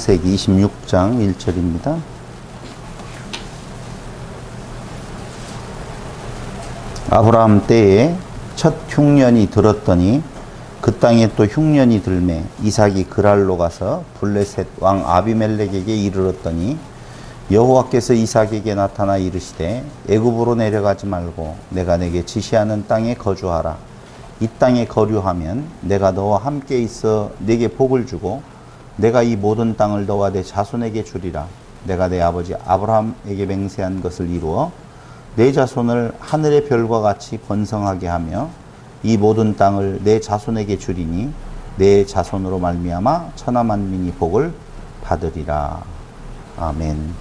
창세기 26장 1절입니다. 아브라함 때에 첫 흉년이 들었더니 그 땅에 또 흉년이 들매 이삭이 그랄로 가서 블레셋 왕 아비멜렉에게 이르렀더니 여호와께서 이삭에게 나타나 이르시되 애굽으로 내려가지 말고 내가 내게 지시하는 땅에 거주하라. 이 땅에 거류하면 내가 너와 함께 있어 내게 복을 주고 내가 이 모든 땅을 너와 내 자손에게 주리라. 내가 내 아버지 아브라함에게 맹세한 것을 이루어 내 자손을 하늘의 별과 같이 번성하게 하며 이 모든 땅을 내 자손에게 주리니 내 자손으로 말미암아 천하 만민이 복을 받으리라. 아멘.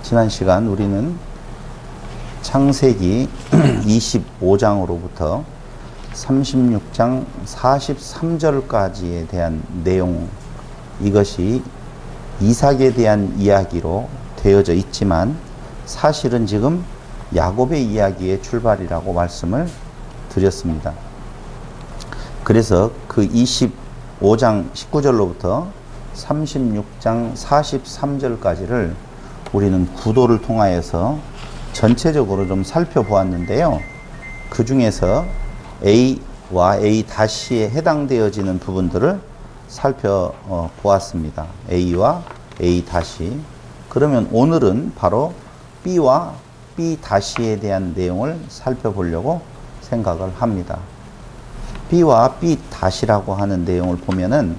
지난 시간 우리는 창세기 25장으로부터 36장 43절까지에 대한 내용, 이것이 이삭에 대한 이야기로 되어져 있지만 사실은 지금 야곱의 이야기의 출발이라고 말씀을 드렸습니다. 그래서 그 25장 19절로부터 36장 43절까지를 우리는 구도를 통하여서 전체적으로 좀 살펴보았는데요. 그 중에서 A와 A-에 해당되어지는 부분들을 살펴보았습니다. A와 A-. 그러면 오늘은 바로 B와 B-에 대한 내용을 살펴보려고 생각을 합니다. B와 B-라고 하는 내용을 보면은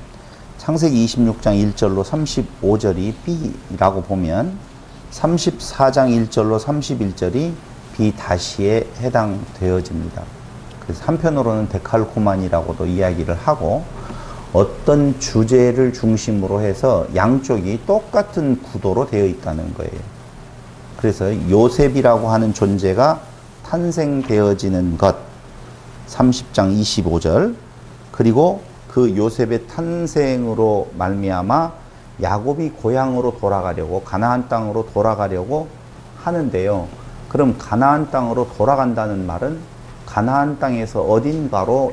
창세기 26장 1절로 35절이 B라고 보면 34장 1절로 31절이 B-에 해당되어집니다. 그래서 한편으로는 데칼코만이라고도 이야기를 하고 어떤 주제를 중심으로 해서 양쪽이 똑같은 구도로 되어 있다는 거예요. 그래서 요셉이라고 하는 존재가 탄생되어지는 것 30장 25절, 그리고 그 요셉의 탄생으로 말미암아 야곱이 고향으로 돌아가려고 가나안 땅으로 돌아가려고 하는데요. 그럼 가나안 땅으로 돌아간다는 말은 가나안 땅에서 어딘가로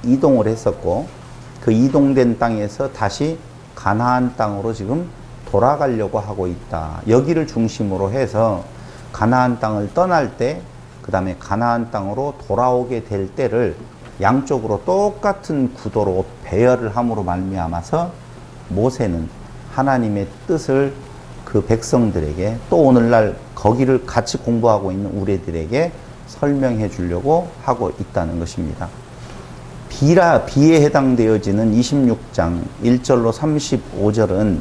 이동을 했었고 그 이동된 땅에서 다시 가나안 땅으로 지금 돌아가려고 하고 있다. 여기를 중심으로 해서 가나안 땅을 떠날 때, 그 다음에 가나안 땅으로 돌아오게 될 때를 양쪽으로 똑같은 구도로 배열을 함으로 말미암아서 모세는 하나님의 뜻을 그 백성들에게, 또 오늘날 거기를 같이 공부하고 있는 우리들에게 설명해 주려고 하고 있다는 것입니다. B에 해당되어지는 26장 1절로 35절은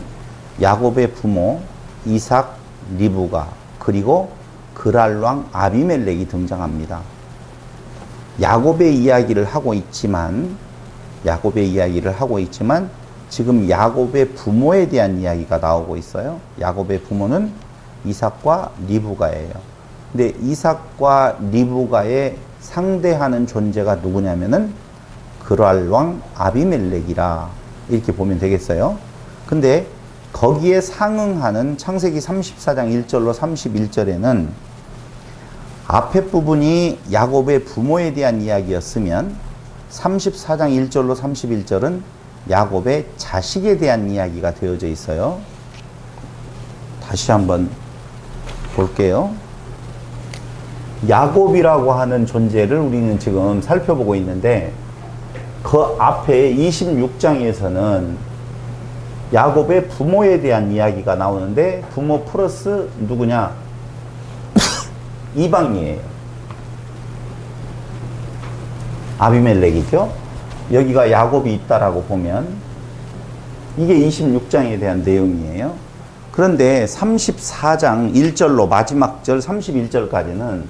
야곱의 부모 이삭, 리브가, 그리고 그랄왕 아비멜렉이 등장합니다. 야곱의 이야기를 하고 있지만 지금 야곱의 부모에 대한 이야기가 나오고 있어요. 야곱의 부모는 이삭과 리브가예요. 근데 이삭과 리브가의 상대하는 존재가 누구냐면은 그랄왕 아비멜렉이라 이렇게 보면 되겠어요. 근데 거기에 상응하는 창세기 34장 1절로 31절에는 앞에 부분이 야곱의 부모에 대한 이야기였으면 34장 1절로 31절은 야곱의 자식에 대한 이야기가 되어져 있어요. 다시 한번 볼게요. 야곱이라고 하는 존재를 우리는 지금 살펴보고 있는데 그 앞에 26장에서는 야곱의 부모에 대한 이야기가 나오는데 부모 플러스 누구냐? 이방이에요. 아비멜렉이죠. 여기가 야곱이 있다라고 보면 이게 26장에 대한 내용이에요. 그런데 34장 1절로 마지막 절 31절까지는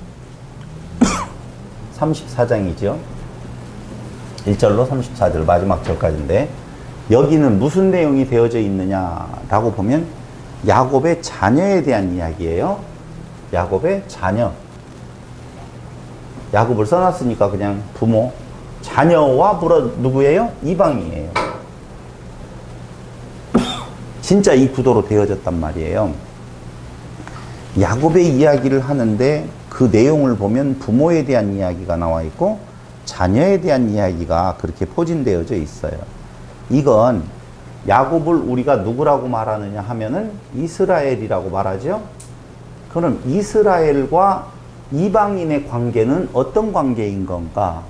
34장이죠. 1절로 34절 마지막 절까지인데 여기는 무슨 내용이 되어져 있느냐라고 보면 야곱의 자녀에 대한 이야기예요. 야곱의 자녀. 야곱을 써놨으니까 그냥 부모. 자녀와 누구예요? 이방이에요. 진짜 이 구도로 되어졌단 말이에요. 야곱의 이야기를 하는데 그 내용을 보면 부모에 대한 이야기가 나와 있고 자녀에 대한 이야기가 그렇게 포진되어져 있어요. 이건 야곱을 우리가 누구라고 말하느냐 하면은 이스라엘이라고 말하죠. 그럼 이스라엘과 이방인의 관계는 어떤 관계인 건가?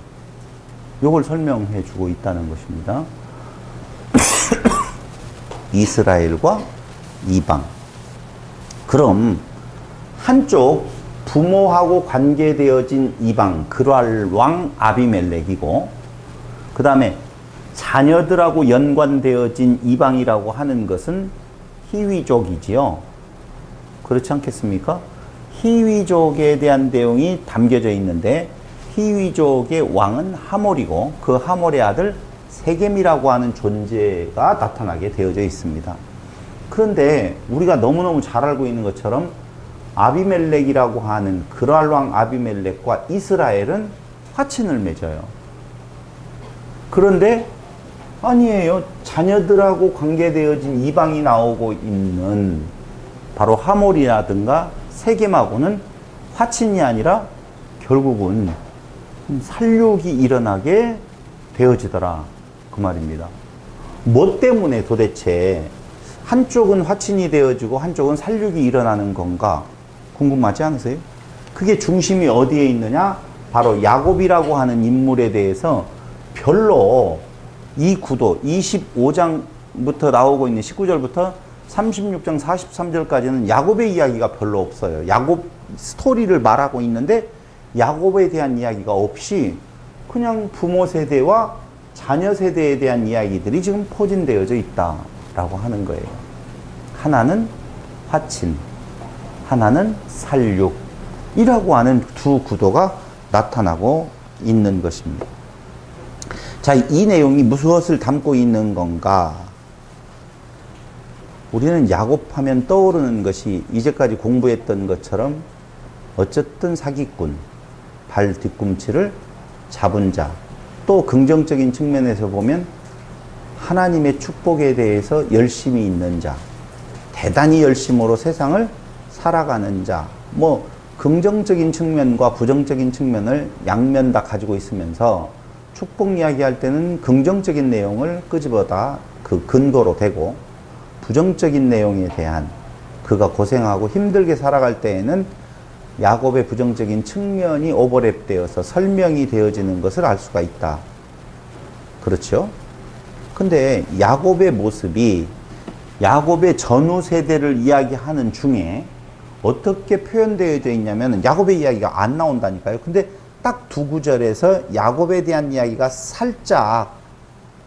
요걸 설명해 주고 있다는 것입니다. 이스라엘과 이방. 그럼 한쪽 부모하고 관계되어진 이방, 그랄 왕 아비멜렉이고, 그 다음에 자녀들하고 연관되어진 이방이라고 하는 것은 히위족이지요. 그렇지 않겠습니까? 히위족에 대한 내용이 담겨져 있는데, 히위족의 왕은 하몰이고 그 하몰의 아들 세겜이라고 하는 존재가 나타나게 되어져 있습니다. 그런데 우리가 너무너무 잘 알고 있는 것처럼 아비멜렉이라고 하는 그랄 왕 아비멜렉과 이스라엘은 화친을 맺어요. 그런데 아니에요. 자녀들하고 관계되어진 이방이 나오고 있는 바로 하몰이라든가 세겜하고는 화친이 아니라 결국은 살육이 일어나게 되어지더라. 그 말입니다. 뭐 때문에 도대체 한쪽은 화친이 되어지고 한쪽은 살육이 일어나는 건가 궁금하지 않으세요? 그게 중심이 어디에 있느냐? 바로 야곱이라고 하는 인물에 대해서 별로 이 구도 25장부터 나오고 있는 19절부터 36장 43절까지는 야곱의 이야기가 별로 없어요. 야곱 스토리를 말하고 있는데 야곱에 대한 이야기가 없이 그냥 부모 세대와 자녀 세대에 대한 이야기들이 지금 포진되어져 있다라고 하는 거예요. 하나는 화친, 하나는 살육이라고 하는 두 구도가 나타나고 있는 것입니다. 자, 이 내용이 무엇을 담고 있는 건가? 우리는 야곱하면 떠오르는 것이 이제까지 공부했던 것처럼 어쨌든 사기꾼, 발 뒤꿈치를 잡은 자, 또 긍정적인 측면에서 보면 하나님의 축복에 대해서 열심히 있는 자, 대단히 열심으로 세상을 살아가는 자, 뭐 긍정적인 측면과 부정적인 측면을 양면 다 가지고 있으면서 축복 이야기할 때는 긍정적인 내용을 끄집어다 그 근거로 대고, 부정적인 내용에 대한 그가 고생하고 힘들게 살아갈 때에는 야곱의 부정적인 측면이 오버랩되어서 설명이 되어지는 것을 알 수가 있다. 그렇죠? 근데 야곱의 모습이 야곱의 전후 세대를 이야기하는 중에 어떻게 표현되어져 있냐면 야곱의 이야기가 안 나온다니까요. 근데 딱 두 구절에서 야곱에 대한 이야기가 살짝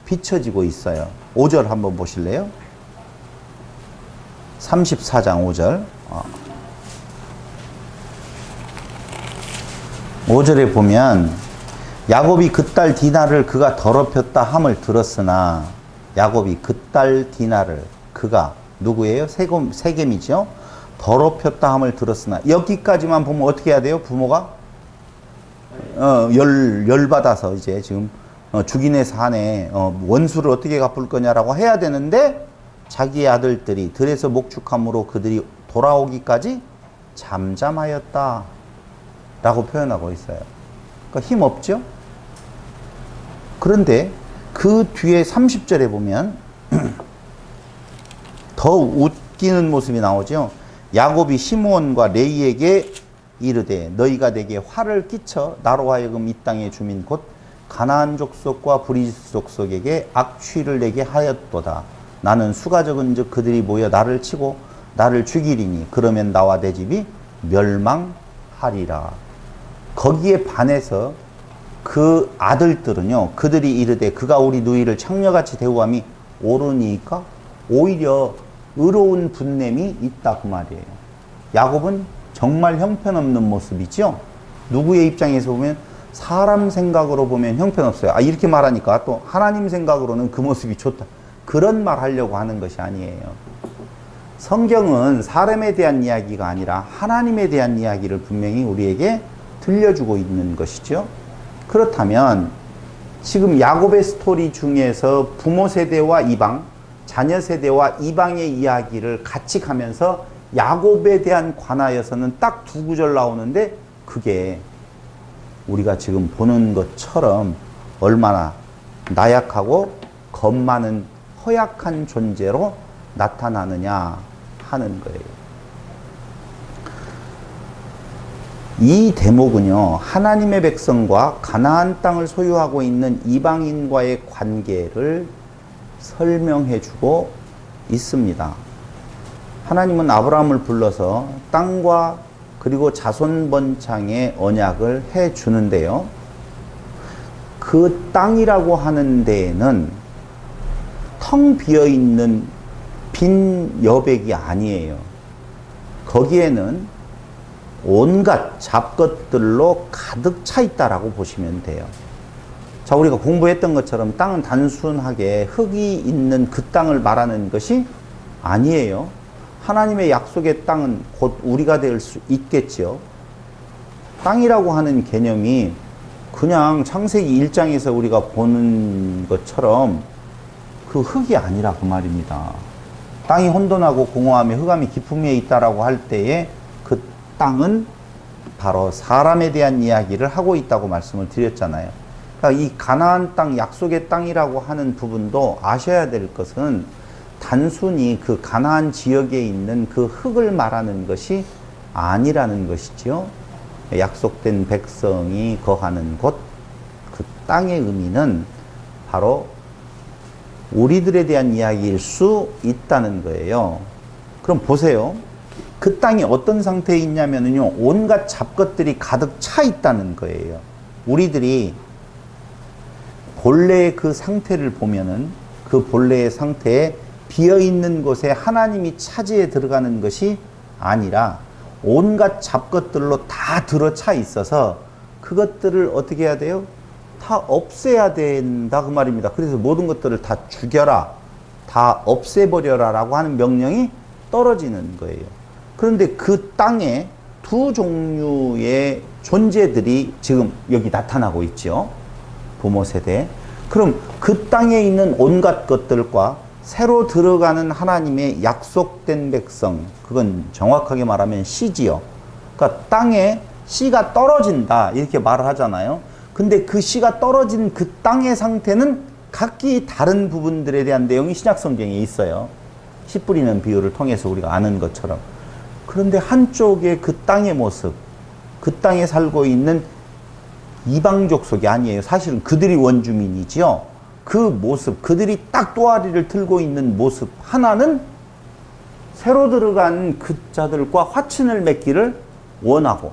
비춰지고 있어요. 5절 한번 보실래요? 34장 5절. 5절에 보면 야곱이 그 딸 디나를 그가 더럽혔다 함을 들었으나, 야곱이 그 딸 디나를 그가 누구예요? 세겜이죠. 더럽혔다 함을 들었으나, 여기까지만 보면 어떻게 해야 돼요? 부모가 열받아서 이제 지금 죽이네 사네 원수를 어떻게 갚을 거냐라고 해야 되는데, 자기의 아들들이 들에서 목축함으로 그들이 돌아오기까지 잠잠하였다 라고 표현하고 있어요. 그러니까 힘 없죠? 그런데 그 뒤에 30절에 보면 더 웃기는 모습이 나오죠. 야곱이 시므온과 레이에게 이르되 너희가 내게 화를 끼쳐 나로 하여금 이 땅의 주민 곧 가나안 족속과 브리스 족속에게 악취를 내게 하였도다. 나는 수가 적은즉 그들이 모여 나를 치고 나를 죽이리니 그러면 나와 내 집이 멸망하리라. 거기에 반해서 그 아들들은요, 그들이 이르되 그가 우리 누이를 창녀같이 대우함이 옳으니까 오히려 의로운 분냄이 있다 그 말이에요. 야곱은 정말 형편없는 모습이죠. 누구의 입장에서 보면, 사람 생각으로 보면 형편없어요. 이렇게 말하니까 또 하나님 생각으로는 그 모습이 좋다, 그런 말 하려고 하는 것이 아니에요. 성경은 사람에 대한 이야기가 아니라 하나님에 대한 이야기를 분명히 우리에게 들려주고 있는 것이죠. 그렇다면 지금 야곱의 스토리 중에서 부모 세대와 이방, 자녀 세대와 이방의 이야기를 같이 가면서 야곱에 대한 관하여서는 딱 두 구절 나오는데, 그게 우리가 지금 보는 것처럼 얼마나 나약하고 겁 많은 허약한 존재로 나타나느냐 하는 거예요. 이 대목은요, 하나님의 백성과 가나안 땅을 소유하고 있는 이방인과의 관계를 설명해 주고 있습니다. 하나님은 아브라함을 불러서 땅과 그리고 자손 번창의 언약을 해 주는데요. 그 땅이라고 하는 데에는 텅 비어 있는 빈 여백이 아니에요. 거기에는 온갖 잡것들로 가득 차 있다라고 보시면 돼요. 자, 우리가 공부했던 것처럼 땅은 단순하게 흙이 있는 그 땅을 말하는 것이 아니에요. 하나님의 약속의 땅은 곧 우리가 될 수 있겠지요. 땅이라고 하는 개념이 그냥 창세기 1장에서 우리가 보는 것처럼 그 흙이 아니라 그 말입니다. 땅이 혼돈하고 공허하며 흑암이 깊음에 있다라고 할 때에 그 땅은 바로 사람에 대한 이야기를 하고 있다고 말씀을 드렸잖아요. 그러니까 이 가나안 땅, 약속의 땅이라고 하는 부분도 아셔야 될 것은 단순히 그 가나안 지역에 있는 그 흙을 말하는 것이 아니라는 것이죠. 약속된 백성이 거하는 곳, 그 땅의 의미는 바로 우리들에 대한 이야기일 수 있다는 거예요. 그럼 보세요. 그 땅이 어떤 상태에 있냐면요, 온갖 잡것들이 가득 차 있다는 거예요. 우리들이 본래의 그 상태를 보면은 그 본래의 상태에 비어있는 곳에 하나님이 차지해 들어가는 것이 아니라 온갖 잡것들로 다 들어차 있어서 그것들을 어떻게 해야 돼요? 다 없애야 된다 그 말입니다. 그래서 모든 것들을 다 죽여라, 다 없애버려라 라고 하는 명령이 떨어지는 거예요. 그런데 그 땅에 두 종류의 존재들이 지금 여기 나타나고 있죠. 부모 세대. 그럼 그 땅에 있는 온갖 것들과 새로 들어가는 하나님의 약속된 백성, 그건 정확하게 말하면 씨지요. 그러니까 땅에 씨가 떨어진다 이렇게 말을 하잖아요. 근데 그 씨가 떨어진 그 땅의 상태는 각기 다른 부분들에 대한 내용이 신약 성경에 있어요. 씨 뿌리는 비유를 통해서 우리가 아는 것처럼. 그런데 한쪽의 그 땅의 모습, 그 땅에 살고 있는 이방 족속이 아니에요. 사실은 그들이 원주민이지요. 그 모습, 그들이 딱 또아리를 들고 있는 모습 하나는 새로 들어간 그 자들과 화친을 맺기를 원하고,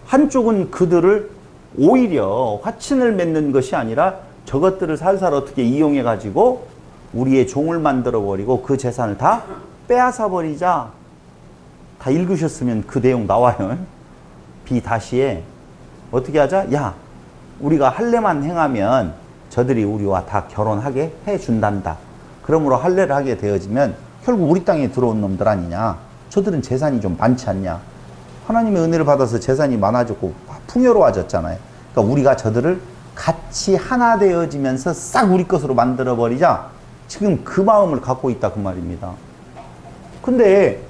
한쪽은 그들을 오히려 화친을 맺는 것이 아니라 저것들을 살살 어떻게 이용해 가지고 우리의 종을 만들어 버리고 그 재산을 다 빼앗아 버리자. 다 읽으셨으면 그 내용 나와요. 비다시에 어떻게 하자? 야, 우리가 할례만 행하면 저들이 우리와 다 결혼하게 해준단다. 그러므로 할례를 하게 되어지면 결국 우리 땅에 들어온 놈들 아니냐. 저들은 재산이 좀 많지 않냐. 하나님의 은혜를 받아서 재산이 많아졌고 풍요로워졌잖아요. 그러니까 우리가 저들을 같이 하나 되어지면서 싹 우리 것으로 만들어버리자. 지금 그 마음을 갖고 있다 그 말입니다. 근데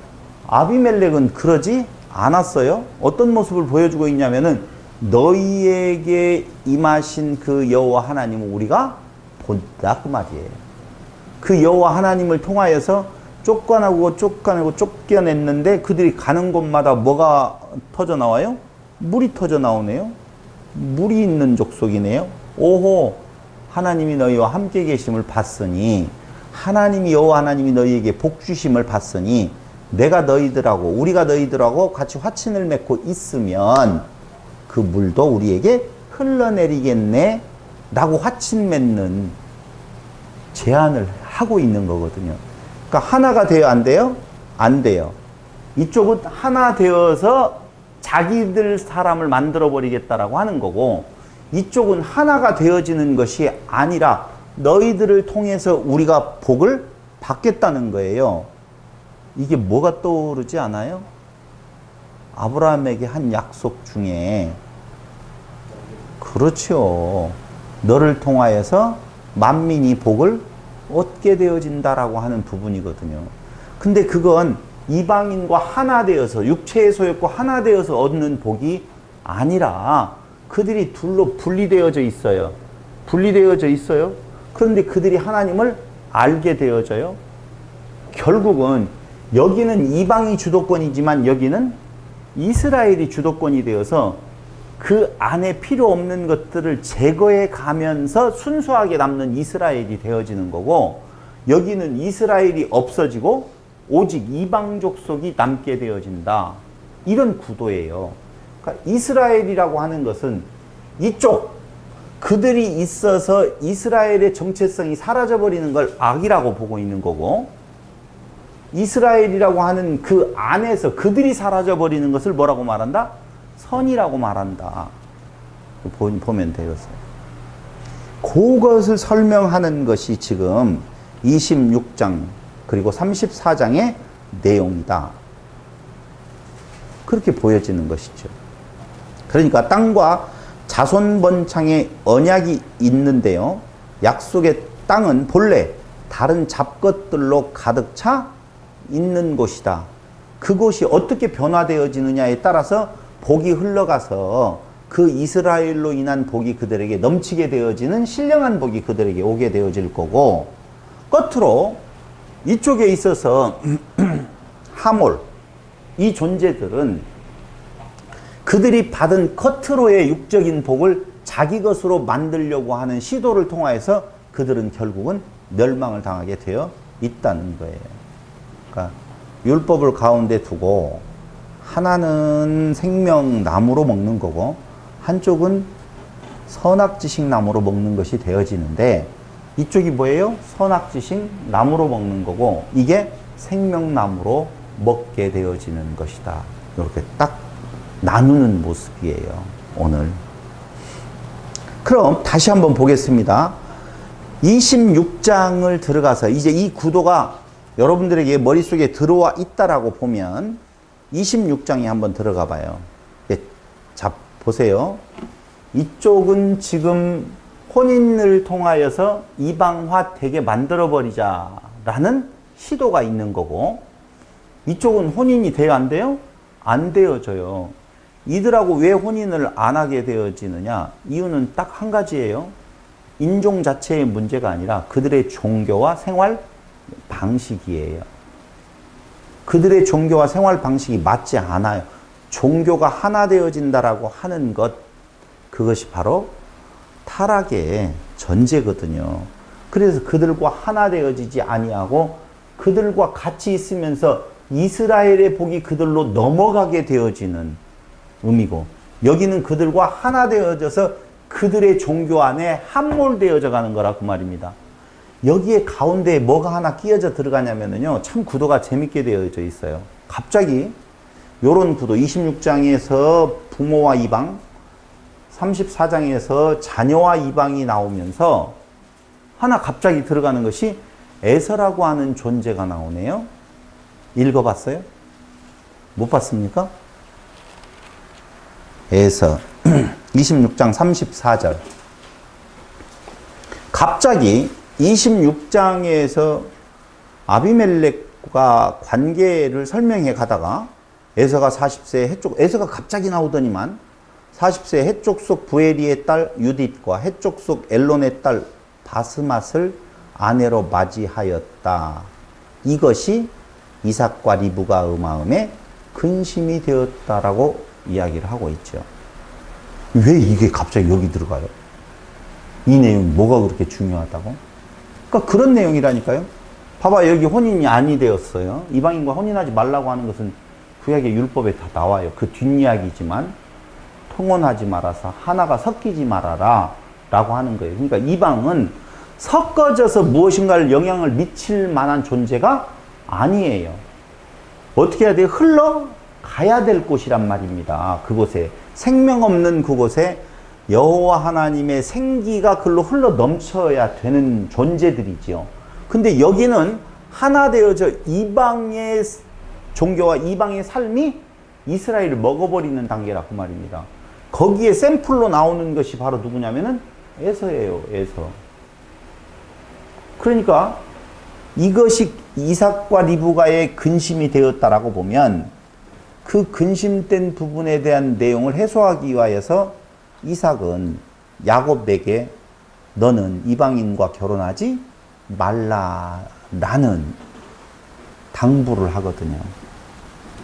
아비멜렉은 그러지 않았어요. 어떤 모습을 보여주고 있냐면은 너희에게 임하신 그 여호와 하나님을 우리가 본다 그 말이에요. 그 여호와 하나님을 통하여서 쫓겨냈는데 그들이 가는 곳마다 뭐가 터져 나와요? 물이 터져 나오네요. 물이 있는 족속이네요. 오호, 하나님이 너희와 함께 계심을 봤으니, 하나님이 여호와 하나님이 너희에게 복 주심을 봤으니 내가 너희들하고 우리가 너희들하고 같이 화친을 맺고 있으면 그 물도 우리에게 흘러내리겠네 라고 화친 맺는 제안을 하고 있는 거거든요. 그러니까 하나가 돼요, 안 돼요? 안 돼요. 이쪽은 하나 되어서 자기들 사람을 만들어 버리겠다라고 하는 거고, 이쪽은 하나가 되어지는 것이 아니라 너희들을 통해서 우리가 복을 받겠다는 거예요. 이게 뭐가 떠오르지 않아요? 아브라함에게 한 약속 중에, 그렇죠, 너를 통하여서 만민이 복을 얻게 되어진다라고 하는 부분이거든요. 근데 그건 이방인과 하나 되어서, 육체의 소였고 하나 되어서 얻는 복이 아니라 그들이 둘로 분리되어져 있어요. 분리되어져 있어요. 그런데 그들이 하나님을 알게 되어져요? 결국은 여기는 이방이 주도권이지만 여기는 이스라엘이 주도권이 되어서 그 안에 필요 없는 것들을 제거해 가면서 순수하게 남는 이스라엘이 되어지는 거고, 여기는 이스라엘이 없어지고 오직 이방 족속이 남게 되어진다. 이런 구도예요. 그러니까 이스라엘이라고 하는 것은 이쪽 그들이 있어서 이스라엘의 정체성이 사라져버리는 걸 악이라고 보고 있는 거고, 이스라엘이라고 하는 그 안에서 그들이 사라져버리는 것을 뭐라고 말한다? 선이라고 말한다. 보면 되겠어요. 그것을 설명하는 것이 지금 26장 그리고 34장의 내용이다. 그렇게 보여지는 것이죠. 그러니까 땅과 자손 번창의 언약이 있는데요. 약속의 땅은 본래 다른 잡것들로 가득 차 있는 곳이다. 그곳이 어떻게 변화되어지느냐에 따라서 복이 흘러가서 그 이스라엘로 인한 복이 그들에게 넘치게 되어지는 신령한 복이 그들에게 오게 되어질 거고, 끝으로 이쪽에 있어서 하몰, 이 존재들은 그들이 받은 겉으로의 육적인 복을 자기 것으로 만들려고 하는 시도를 통하여서 그들은 결국은 멸망을 당하게 되어 있다는 거예요. 그러니까 율법을 가운데 두고 하나는 생명나무로 먹는 거고 한쪽은 선악지식 나무로 먹는 것이 되어지는데, 이쪽이 뭐예요? 선악지식 나무로 먹는 거고 이게 생명나무로 먹게 되어지는 것이다. 이렇게 딱 나누는 모습이에요, 오늘. 그럼 다시 한번 보겠습니다. 26장을 들어가서 이제 이 구도가 여러분들에게 머릿속에 들어와 있다라고 보면 26장에 한번 들어가 봐요. 자, 보세요. 이쪽은 지금 혼인을 통하여서 이방화 되게 만들어버리자라는 시도가 있는 거고, 이쪽은 혼인이 돼요, 안 돼요? 안 되어져요. 이들하고 왜 혼인을 안 하게 되어지느냐? 이유는 딱 한 가지예요. 인종 자체의 문제가 아니라 그들의 종교와 생활 방식이에요. 그들의 종교와 생활 방식이 맞지 않아요. 종교가 하나 되어진다라고 하는 것, 그것이 바로 타락의 전제거든요. 그래서 그들과 하나 되어지지 아니하고 그들과 같이 있으면서 이스라엘의 복이 그들로 넘어가게 되어지는 의미고, 여기는 그들과 하나 되어져서 그들의 종교 안에 함몰되어져 가는 거라 그 말입니다. 여기에 가운데에 뭐가 하나 끼어져 들어가냐면요, 참 구도가 재밌게 되어져 있어요. 갑자기 요런 구도, 26장에서 부모와 이방, 34장에서 자녀와 이방이 나오면서 하나 갑자기 들어가는 것이 에서라고 하는 존재가 나오네요. 읽어봤어요? 못 봤습니까? 에서 26장 34절. 갑자기 26장에서 아비멜렉과 관계를 설명해 가다가 에서가 40세 해쪽, 에서가 갑자기 나오더니만 40세 해쪽 속 부에리의 딸 유딧과 해쪽 속 엘론의 딸 바스맛을 아내로 맞이하였다. 이것이 이삭과 리브가 음하음에 근심이 되었다라고 이야기를 하고 있죠. 왜 이게 갑자기 여기 들어가요? 이 내용이 뭐가 그렇게 중요하다고? 그러니까 그런 내용이라니까요. 봐봐, 여기 혼인이 아니 되었어요. 이방인과 혼인하지 말라고 하는 것은 구약의 율법에 다 나와요. 그 뒷이야기지만 통혼하지 말아서 하나가 섞이지 말아라 라고 하는 거예요. 그러니까 이방은 섞어져서 무엇인가를 영향을 미칠 만한 존재가 아니에요. 어떻게 해야 돼요? 흘러가야 될 곳이란 말입니다. 그곳에 생명 없는 그곳에 여호와 하나님의 생기가 글로 흘러 넘쳐야 되는 존재들이지요. 근데 여기는 하나 되어져 이방의 종교와 이방의 삶이 이스라엘을 먹어버리는 단계라 그 말입니다. 거기에 샘플로 나오는 것이 바로 누구냐면은 에서예요. 에서. 그러니까 이것이 이삭과 리브가의 근심이 되었다라고 보면 그 근심된 부분에 대한 내용을 해소하기 위하여서 이삭은 야곱에게 너는 이방인과 결혼하지 말라라는 당부를 하거든요.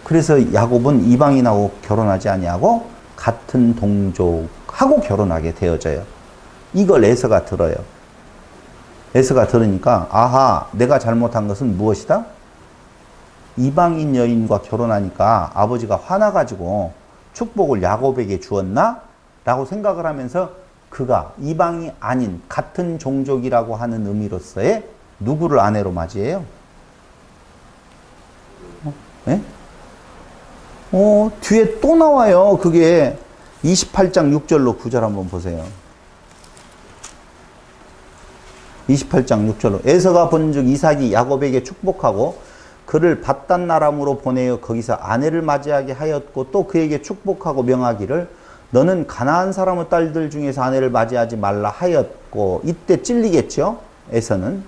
그래서 야곱은 이방인하고 결혼하지 아니하고 같은 동족하고 결혼하게 되어져요. 이걸 에서가 들어요. 에서가 들으니까 아하, 내가 잘못한 것은 무엇이다? 이방인 여인과 결혼하니까 아버지가 화나가지고 축복을 야곱에게 주었나? 라고 생각을 하면서 그가 이방이 아닌 같은 종족이라고 하는 의미로서의 누구를 아내로 맞이해요? 네? 뒤에 또 나와요. 그게 28장 6절로 9절 한번 보세요. 28장 6절로 에서가 본즉 이삭이 야곱에게 축복하고 그를 밧단 아람으로 보내어 거기서 아내를 맞이하게 하였고 또 그에게 축복하고 명하기를 너는 가나안 사람의 딸들 중에서 아내를 맞이하지 말라 하였고 이때 찔리겠죠. 에서는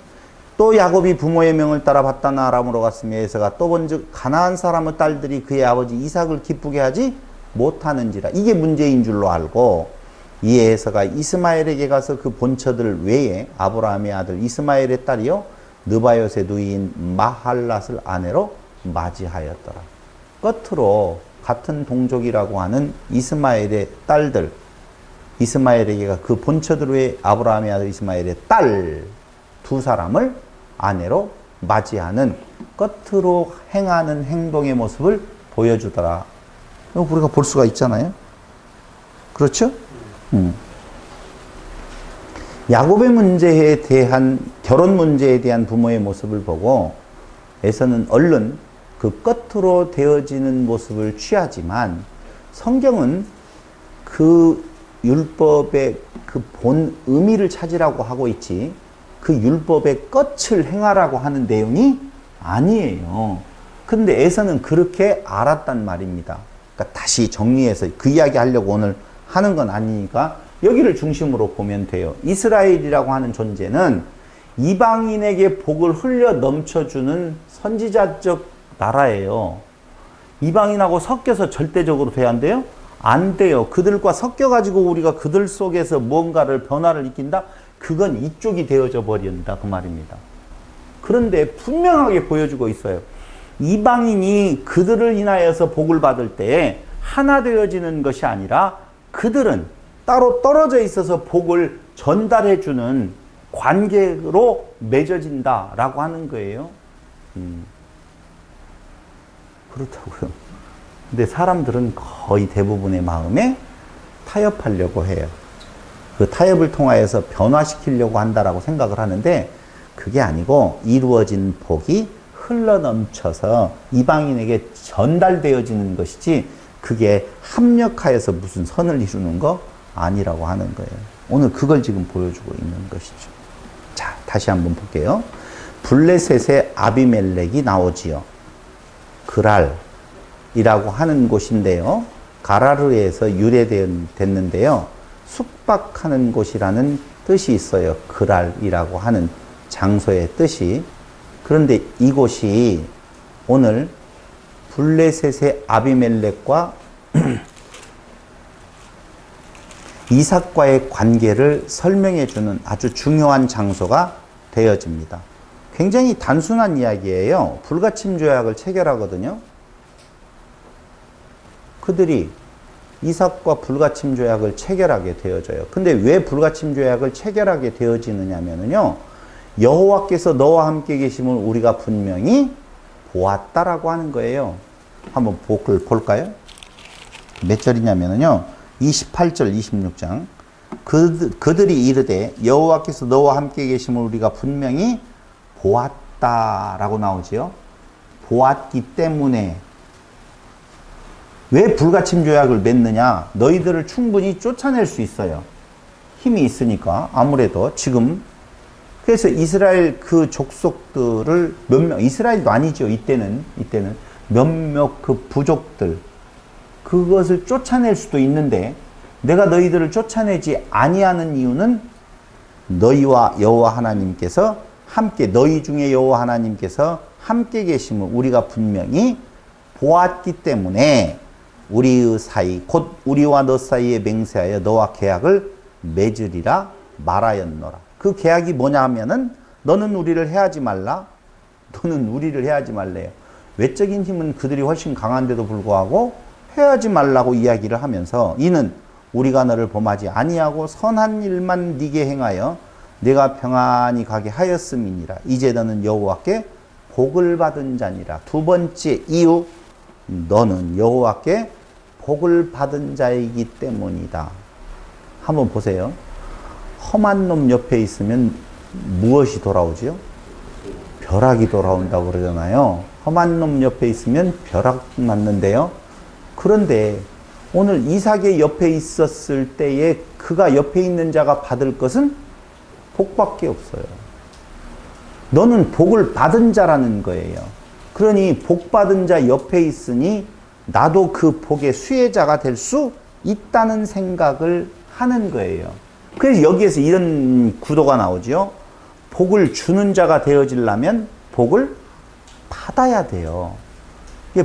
또 야곱이 부모의 명을 따라 밧단 아람으로 갔으며 에서가 또 본즉 가나안 사람의 딸들이 그의 아버지 이삭을 기쁘게 하지 못하는지라. 이게 문제인 줄로 알고 이에 에서가 이스마엘에게 가서 그 본처들 외에 아브라함의 아들 이스마엘의 딸이요 느바요의 누이인 마할랏을 아내로 맞이하였더라. 끝으로 같은 동족이라고 하는 이스마엘의 딸들, 이스마엘에게가 그 본처들 외에 아브라함의 아들 이스마엘의 딸 두 사람을 아내로 맞이하는 끝으로 행하는 행동의 모습을 보여주더라. 우리가 볼 수가 있잖아요. 그렇죠? 야곱의 문제에 대한, 결혼 문제에 대한 부모의 모습을 보고 에서는 얼른 그 끝으로 되어지는 모습을 취하지만 성경은 그 율법의 그 본 의미를 찾으라고 하고 있지 그 율법의 끝을 행하라고 하는 내용이 아니에요. 근데 에서는 그렇게 알았단 말입니다. 그러니까 다시 정리해서 그 이야기 하려고 오늘 하는 건 아니니까 여기를 중심으로 보면 돼요. 이스라엘이라고 하는 존재는 이방인에게 복을 흘려 넘쳐주는 선지자적 나라예요. 이방인하고 섞여서 절대적으로 돼야 안 돼요? 안 돼요. 그들과 섞여가지고 우리가 그들 속에서 뭔가를 변화를 일으킨다? 그건 이쪽이 되어져 버린다 그 말입니다. 그런데 분명하게 보여주고 있어요. 이방인이 그들을 인하여서 복을 받을 때 하나 되어지는 것이 아니라 그들은 따로 떨어져 있어서 복을 전달해주는 관계로 맺어진다라고 하는 거예요. 그렇다고요. 근데 사람들은 거의 대부분의 마음에 타협하려고 해요. 그 타협을 통하여서 변화시키려고 한다라고 생각을 하는데 그게 아니고 이루어진 복이 흘러넘쳐서 이방인에게 전달되어지는 것이지 그게 합력하여서 무슨 선을 이루는 거 아니라고 하는 거예요. 오늘 그걸 지금 보여주고 있는 것이죠. 자, 다시 한번 볼게요. 블레셋의 아비멜렉이 나오지요. 그랄이라고 하는 곳인데요. 가라르에서 유래됐는데요. 숙박하는 곳이라는 뜻이 있어요. 그랄이라고 하는 장소의 뜻이. 그런데 이곳이 오늘 블레셋의 아비멜렉과 이삭과의 관계를 설명해 주는 아주 중요한 장소가 되어집니다. 굉장히 단순한 이야기예요. 불가침 조약을 체결하거든요. 그들이 이삭과 불가침 조약을 체결하게 되어져요. 근데 왜 불가침 조약을 체결하게 되어지느냐면요. 여호와께서 너와 함께 계심을 우리가 분명히 보았다라고 하는 거예요. 한번 볼까요? 몇 절이냐면요. 28절 26장. 그들이 이르되 여호와께서 너와 함께 계심을 우리가 분명히 보았다라고 나오지요. 보았기 때문에 왜 불가침 조약을 맺느냐? 너희들을 충분히 쫓아낼 수 있어요. 힘이 있으니까 아무래도 지금 그래서 이스라엘 그 족속들을 몇몇 이스라엘도 아니죠. 이때는 몇몇 그 부족들 그것을 쫓아낼 수도 있는데 내가 너희들을 쫓아내지 아니하는 이유는 너희와 여호와 하나님께서 함께 너희 중에 여호와 하나님께서 함께 계심을 우리가 분명히 보았기 때문에 우리의 사이 곧 우리와 너 사이에 맹세하여 너와 계약을 맺으리라 말하였노라. 그 계약이 뭐냐 하면은 너는 우리를 해하지 말라. 너는 우리를 해하지 말래요. 외적인 힘은 그들이 훨씬 강한데도 불구하고 해하지 말라고 이야기를 하면서 이는 우리가 너를 범하지 아니하고 선한 일만 네게 행하여 내가 평안히 가게 하였음이니라. 이제 너는 여호와께 복을 받은 자니라. 두 번째 이유, 너는 여호와께 복을 받은 자이기 때문이다. 한번 보세요. 험한 놈 옆에 있으면 무엇이 돌아오지요? 벼락이 돌아온다고 그러잖아요. 험한 놈 옆에 있으면 벼락 맞는데요. 그런데 오늘 이삭의 옆에 있었을 때에 그가 옆에 있는 자가 받을 것은 복밖에 없어요. 너는 복을 받은 자라는 거예요. 그러니 복 받은 자 옆에 있으니 나도 그 복의 수혜자가 될 수 있다는 생각을 하는 거예요. 그래서 여기에서 이런 구도가 나오죠. 복을 주는 자가 되어지려면 복을 받아야 돼요.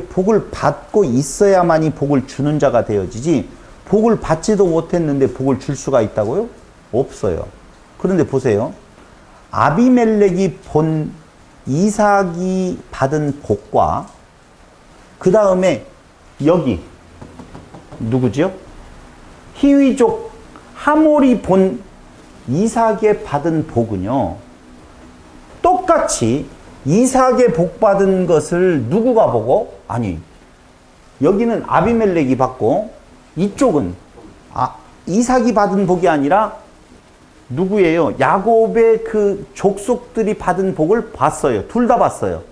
복을 받고 있어야만이 복을 주는 자가 되어지지, 복을 받지도 못했는데 복을 줄 수가 있다고요? 없어요. 그런데 보세요. 아비멜렉이 본 이삭이 받은 복과 그 다음에 여기 누구죠? 히위족 하몰이 본 이삭의 받은 복은요, 똑같이 이삭의 복 받은 것을 누구가 보고? 아니, 여기는 아비멜렉이 받고 이쪽은 이삭이 받은 복이 아니라 누구예요? 야곱의 그 족속들이 받은 복을 봤어요. 둘 다 봤어요.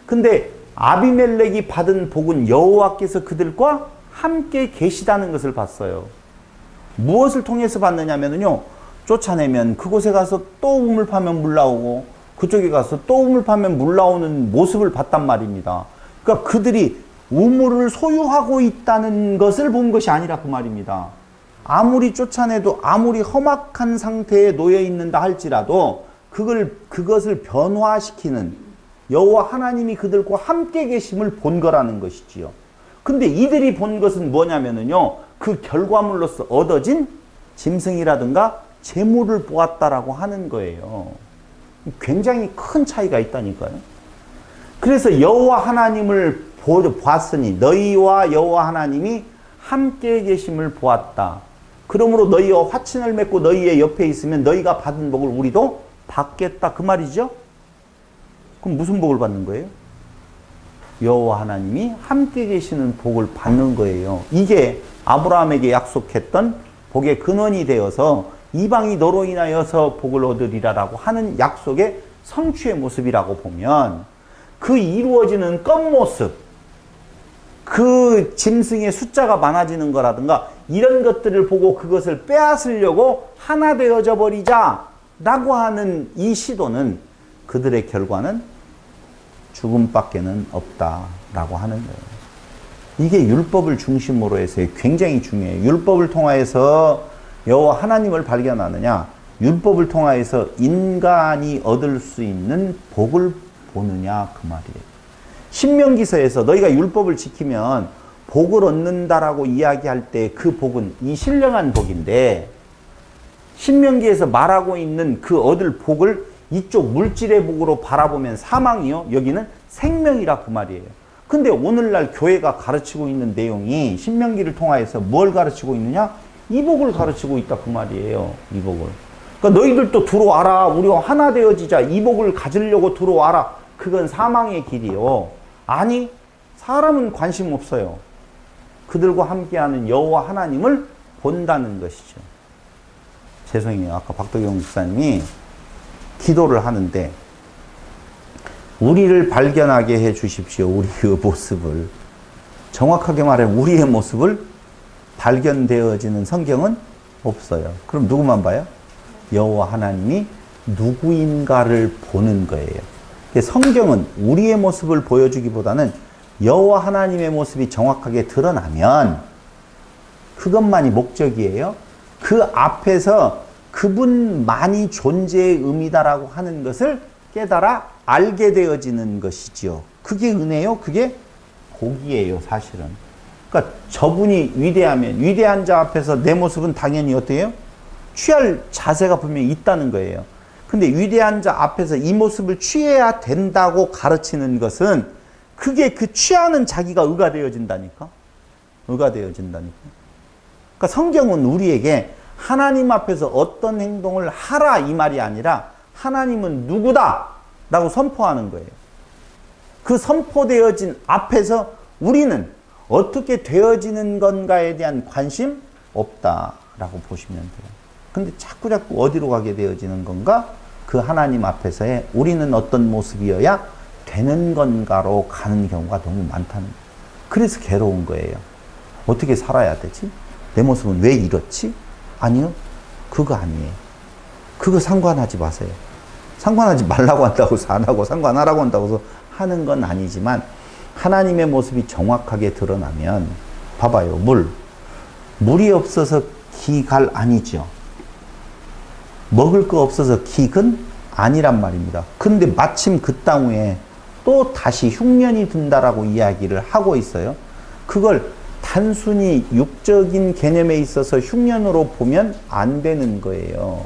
근데 아비멜렉이 받은 복은 여호와께서 그들과 함께 계시다는 것을 봤어요. 무엇을 통해서 봤느냐면요, 쫓아내면 그곳에 가서 또 우물 파면 물 나오고 그쪽에 가서 또 우물 파면 물 나오는 모습을 봤단 말입니다. 그러니까 그들이 우물을 소유하고 있다는 것을 본 것이 아니라 그 말입니다. 아무리 쫓아내도 아무리 험악한 상태에 놓여 있는다 할지라도 그것을 변화시키는 여호와 하나님이 그들과 함께 계심을 본 거라는 것이지요. 근데 이들이 본 것은 뭐냐면요, 그 결과물로서 얻어진 짐승이라든가 재물을 보았다라고 하는 거예요. 굉장히 큰 차이가 있다니까요. 그래서 여호와 하나님을 보았으니 너희와 여호와 하나님이 함께 계심을 보았다. 그러므로 너희와 화친을 맺고 너희의 옆에 있으면 너희가 받은 복을 우리도 받겠다, 그 말이죠. 그럼 무슨 복을 받는 거예요? 여호와 하나님이 함께 계시는 복을 받는 거예요. 이게 아브라함에게 약속했던 복의 근원이 되어서 이방이 너로 인하여서 복을 얻으리라라고 하는 약속의 성취의 모습이라고 보면, 그 이루어지는 겉모습, 그 짐승의 숫자가 많아지는 거라든가 이런 것들을 보고 그것을 빼앗으려고 하나 되어져 버리자 라고 하는 이 시도는 그들의 결과는 죽음밖에는 없다라고 하는 거예요. 이게 율법을 중심으로 해서 굉장히 중요해요. 율법을 통하여서 여호와 하나님을 발견하느냐, 율법을 통하여서 인간이 얻을 수 있는 복을 보느냐, 그 말이에요. 신명기서에서 너희가 율법을 지키면 복을 얻는다라고 이야기할 때 그 복은 이 신령한 복인데, 신명기에서 말하고 있는 그 얻을 복을 이쪽 물질의 복으로 바라보면 사망이요, 여기는 생명이라 그 말이에요. 근데 오늘날 교회가 가르치고 있는 내용이 신명기를 통하여서 뭘 가르치고 있느냐? 이 복을 가르치고 있다 그 말이에요. 이 복을. 그러니까 너희들도 들어와라, 우리와 하나 되어지자, 이 복을 가지려고 들어와라. 그건 사망의 길이요. 아니, 사람은 관심 없어요. 그들과 함께하는 여호와 하나님을 본다는 것이죠. 죄송해요. 아까 박도경 목사님이 기도를 하는데 우리를 발견하게 해 주십시오. 우리의 모습을. 정확하게 말하면 우리의 모습을 발견되어지는 성경은 없어요. 그럼 누구만 봐요? 여호와 하나님이 누구인가를 보는 거예요. 성경은 우리의 모습을 보여주기보다는 여호와 하나님의 모습이 정확하게 드러나면 그것만이 목적이에요. 그 앞에서 그분만이 존재의 의미다라고 하는 것을 깨달아 알게 되어지는 것이지요. 그게 은혜요. 그게 복이에요, 사실은. 그러니까 저분이 위대하면 위대한 자 앞에서 내 모습은 당연히 어때요? 취할 자세가 분명히 있다는 거예요. 근데 위대한 자 앞에서 이 모습을 취해야 된다고 가르치는 것은 그게 그 취하는 자기가 의가 되어진다니까. 의가 되어진다니까. 그러니까 성경은 우리에게 하나님 앞에서 어떤 행동을 하라 이 말이 아니라 하나님은 누구다 라고 선포하는 거예요. 그 선포되어진 앞에서 우리는 어떻게 되어지는 건가에 대한 관심 없다라고 보시면 돼요. 근데 자꾸 어디로 가게 되어지는 건가? 그 하나님 앞에서의 우리는 어떤 모습이어야 되는 건가로 가는 경우가 너무 많다는 거예요. 그래서 괴로운 거예요. 어떻게 살아야 되지? 내 모습은 왜 이렇지? 아니요. 그거 아니에요. 그거 상관하지 마세요. 상관하지 말라고 한다고 안 하고 상관하라고 한다고 해서 하는 건 아니지만 하나님의 모습이 정확하게 드러나면 봐봐요. 물이 없어서 기갈 아니죠. 먹을 거 없어서 기근 아니란 말입니다. 근데 마침 그 땅 위에 또 다시 흉년이 든다라고 이야기를 하고 있어요. 그걸 단순히 육적인 개념에 있어서 흉년으로 보면 안 되는 거예요.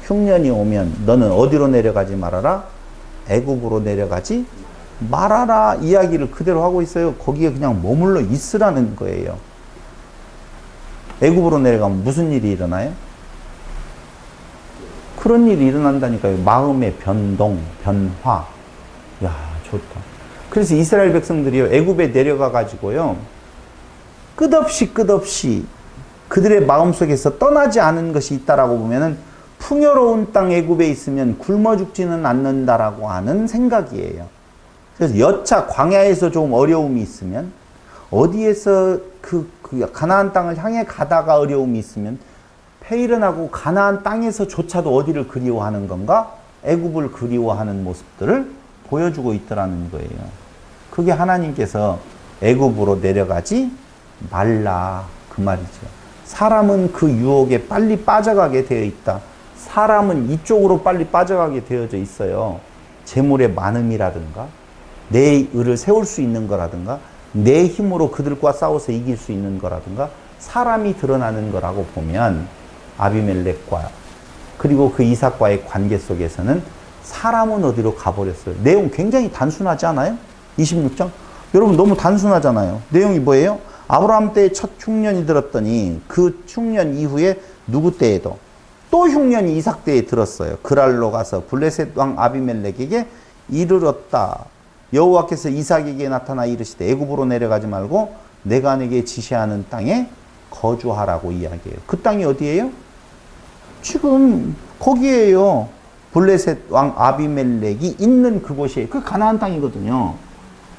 흉년이 오면 너는 어디로 내려가지 말아라? 애굽으로 내려가지 말아라 이야기를 그대로 하고 있어요. 거기에 그냥 머물러 있으라는 거예요. 애굽으로 내려가면 무슨 일이 일어나요? 그런 일이 일어난다니까요. 마음의 변동, 변화. 야, 좋다. 그래서 이스라엘 백성들이요, 애굽에 내려가 가지고요, 끝없이 그들의 마음속에서 떠나지 않은 것이 있다라고 보면은 풍요로운 땅 애굽에 있으면 굶어 죽지는 않는다라고 하는 생각이에요. 그래서 여차 광야에서 좀 어려움이 있으면 어디에서 그 가나안 땅을 향해 가다가 어려움이 있으면 페이른하고 가나안 땅에서조차도 어디를 그리워하는 건가? 애굽을 그리워하는 모습들을 보여주고 있더라는 거예요. 그게 하나님께서 애굽으로 내려가지 말라 그 말이죠. 사람은 그 유혹에 빨리 빠져가게 되어 있다. 사람은 이쪽으로 빨리 빠져가게 되어져 있어요. 재물의 많음이라든가 내 의를 세울 수 있는 거라든가 내 힘으로 그들과 싸워서 이길 수 있는 거라든가 사람이 드러나는 거라고 보면 아비멜렉과 그리고 그 이삭과의 관계 속에서는 사람은 어디로 가버렸어요. 내용 굉장히 단순하지 않아요? 26장? 여러분 너무 단순하잖아요. 내용이 뭐예요? 아브라함 때에 첫 흉년이 들었더니 그 흉년 이후에 누구 때에도 또 흉년이 이삭 때에 들었어요. 그랄로 가서 블레셋 왕 아비멜렉에게 이르렀다. 여호와께서 이삭에게 나타나 이르시되 애굽으로 내려가지 말고 내가 내게 지시하는 땅에 거주하라고 이야기해요. 그 땅이 어디예요? 지금 거기에요. 블레셋 왕 아비멜렉이 있는 그곳이에요. 그 가나안 땅이거든요.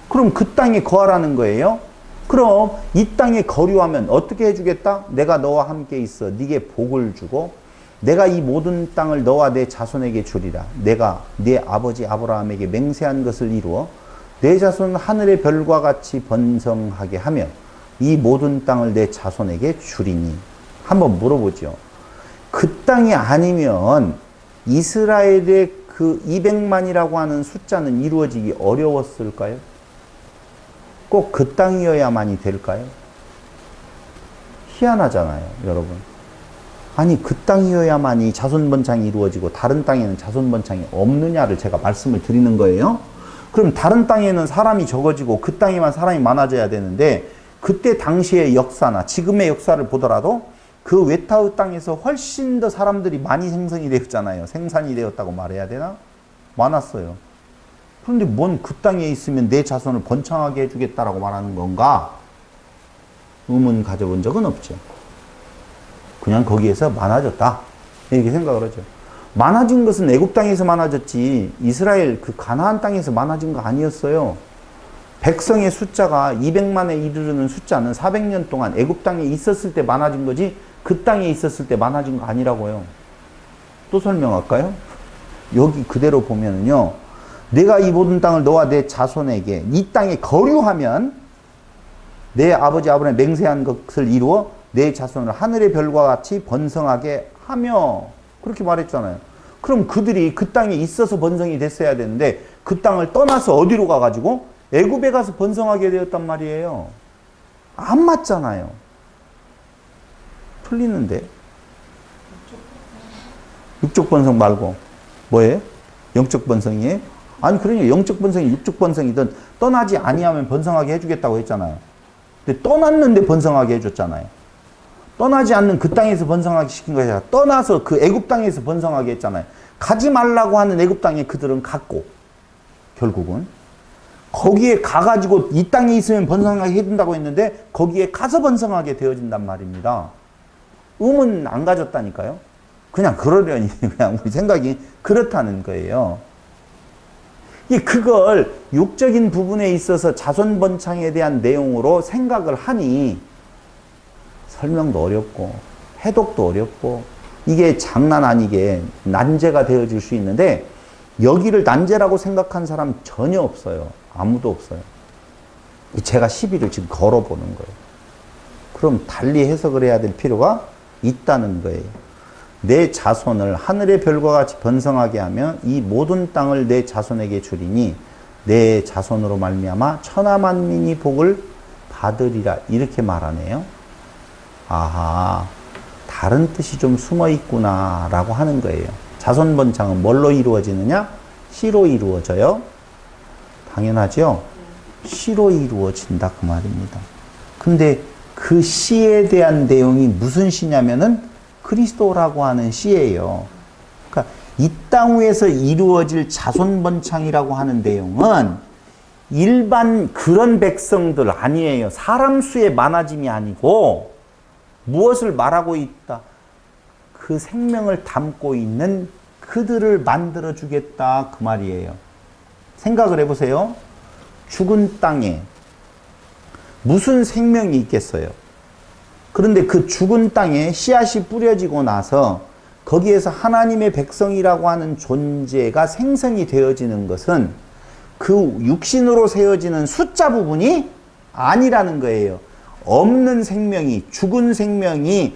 그럼 그 땅에 거하라는 거예요. 그럼 이 땅에 거류하면 어떻게 해주겠다? 내가 너와 함께 있어 네게 복을 주고 내가 이 모든 땅을 너와 내 자손에게 주리라. 내가 네 아버지 아브라함에게 맹세한 것을 이루어 내 자손 하늘의 별과 같이 번성하게 하며 이 모든 땅을 내 자손에게 주리니. 한번 물어보죠. 그 땅이 아니면 이스라엘의 그 200만이라고 하는 숫자는 이루어지기 어려웠을까요? 꼭 그 땅이어야만이 될까요? 희한하잖아요, 여러분. 아니, 그 땅이어야만이 자손번창이 이루어지고 다른 땅에는 자손번창이 없느냐를 제가 말씀을 드리는 거예요. 그럼 다른 땅에는 사람이 적어지고 그 땅에만 사람이 많아져야 되는데 그때 당시의 역사나 지금의 역사를 보더라도 그 웨타우 땅에서 훨씬 더 사람들이 많이 생성이 되었잖아요. 생산이 되었다고 말해야 되나? 많았어요. 그런데 뭔 그 땅에 있으면 내 자손을 번창하게 해주겠다라고 말하는 건가? 의문 가져본 적은 없죠. 그냥 거기에서 많아졌다. 이렇게 생각을 하죠. 많아진 것은 애굽 땅에서 많아졌지 이스라엘 그 가나안 땅에서 많아진 거 아니었어요. 백성의 숫자가 200만에 이르르는 숫자는 400년 동안 애굽 땅에 있었을 때 많아진 거지 그 땅에 있었을 때 많아진 거 아니라고요. 또 설명할까요? 여기 그대로 보면은요. 내가 이 모든 땅을 너와 내 자손에게 이 땅에 거류하면 내 아버지 아브라함이 맹세한 것을 이루어 내 자손을 하늘의 별과 같이 번성하게 하며 그렇게 말했잖아요. 그럼 그들이 그 땅에 있어서 번성이 됐어야 되는데 그 땅을 떠나서 어디로 가가지고 애굽에 가서 번성하게 되었단 말이에요. 안 맞잖아요. 틀리는데. 육적 번성 말고 뭐예요? 영적 번성이에요? 아니 그러니까 영적 번성이 육적 번성이든 떠나지 아니하면 번성하게 해주겠다고 했잖아요. 근데 떠났는데 번성하게 해줬잖아요. 떠나지 않는 그 땅에서 번성하게 시킨 것이 아니라 떠나서 그 애굽 땅에서 번성하게 했잖아요. 가지 말라고 하는 애굽 땅에 그들은 갔고 결국은 거기에 가가지고 이 땅에 있으면 번성하게 해준다고 했는데 거기에 가서 번성하게 되어진단 말입니다. 음은 안 가졌다니까요. 그냥 그러려니 그냥 우리 생각이 그렇다는 거예요. 그걸 육적인 부분에 있어서 자손 번창에 대한 내용으로 생각을 하니 설명도 어렵고 해독도 어렵고 이게 장난 아니게 난제가 되어질 수 있는데 여기를 난제라고 생각한 사람 전혀 없어요. 아무도 없어요. 제가 시비를 지금 걸어보는 거예요. 그럼 달리 해석을 해야 될 필요가 있다는 거예요. 내 자손을 하늘의 별과 같이 번성하게 하며 이 모든 땅을 내 자손에게 주리니 내 자손으로 말미암아 천하 만민이 복을 받으리라 이렇게 말하네요. 아하, 다른 뜻이 좀 숨어 있구나 라고 하는 거예요. 자손 번창은 뭘로 이루어지느냐? 씨로 이루어져요. 당연하죠? 씨로 이루어진다 그 말입니다. 근데 그 씨에 대한 내용이 무슨 씨냐면은 그리스도라고 하는 씨예요. 그러니까 이 땅 위에서 이루어질 자손 번창이라고 하는 내용은 일반 그런 백성들 아니에요. 사람 수의 많아짐이 아니고 무엇을 말하고 있다? 그 생명을 담고 있는 그들을 만들어 주겠다 그 말이에요. 생각을 해보세요. 죽은 땅에 무슨 생명이 있겠어요? 그런데 그 죽은 땅에 씨앗이 뿌려지고 나서 거기에서 하나님의 백성이라고 하는 존재가 생성이 되어지는 것은 그 육신으로 세워지는 숫자 부분이 아니라는 거예요. 없는 생명이, 죽은 생명이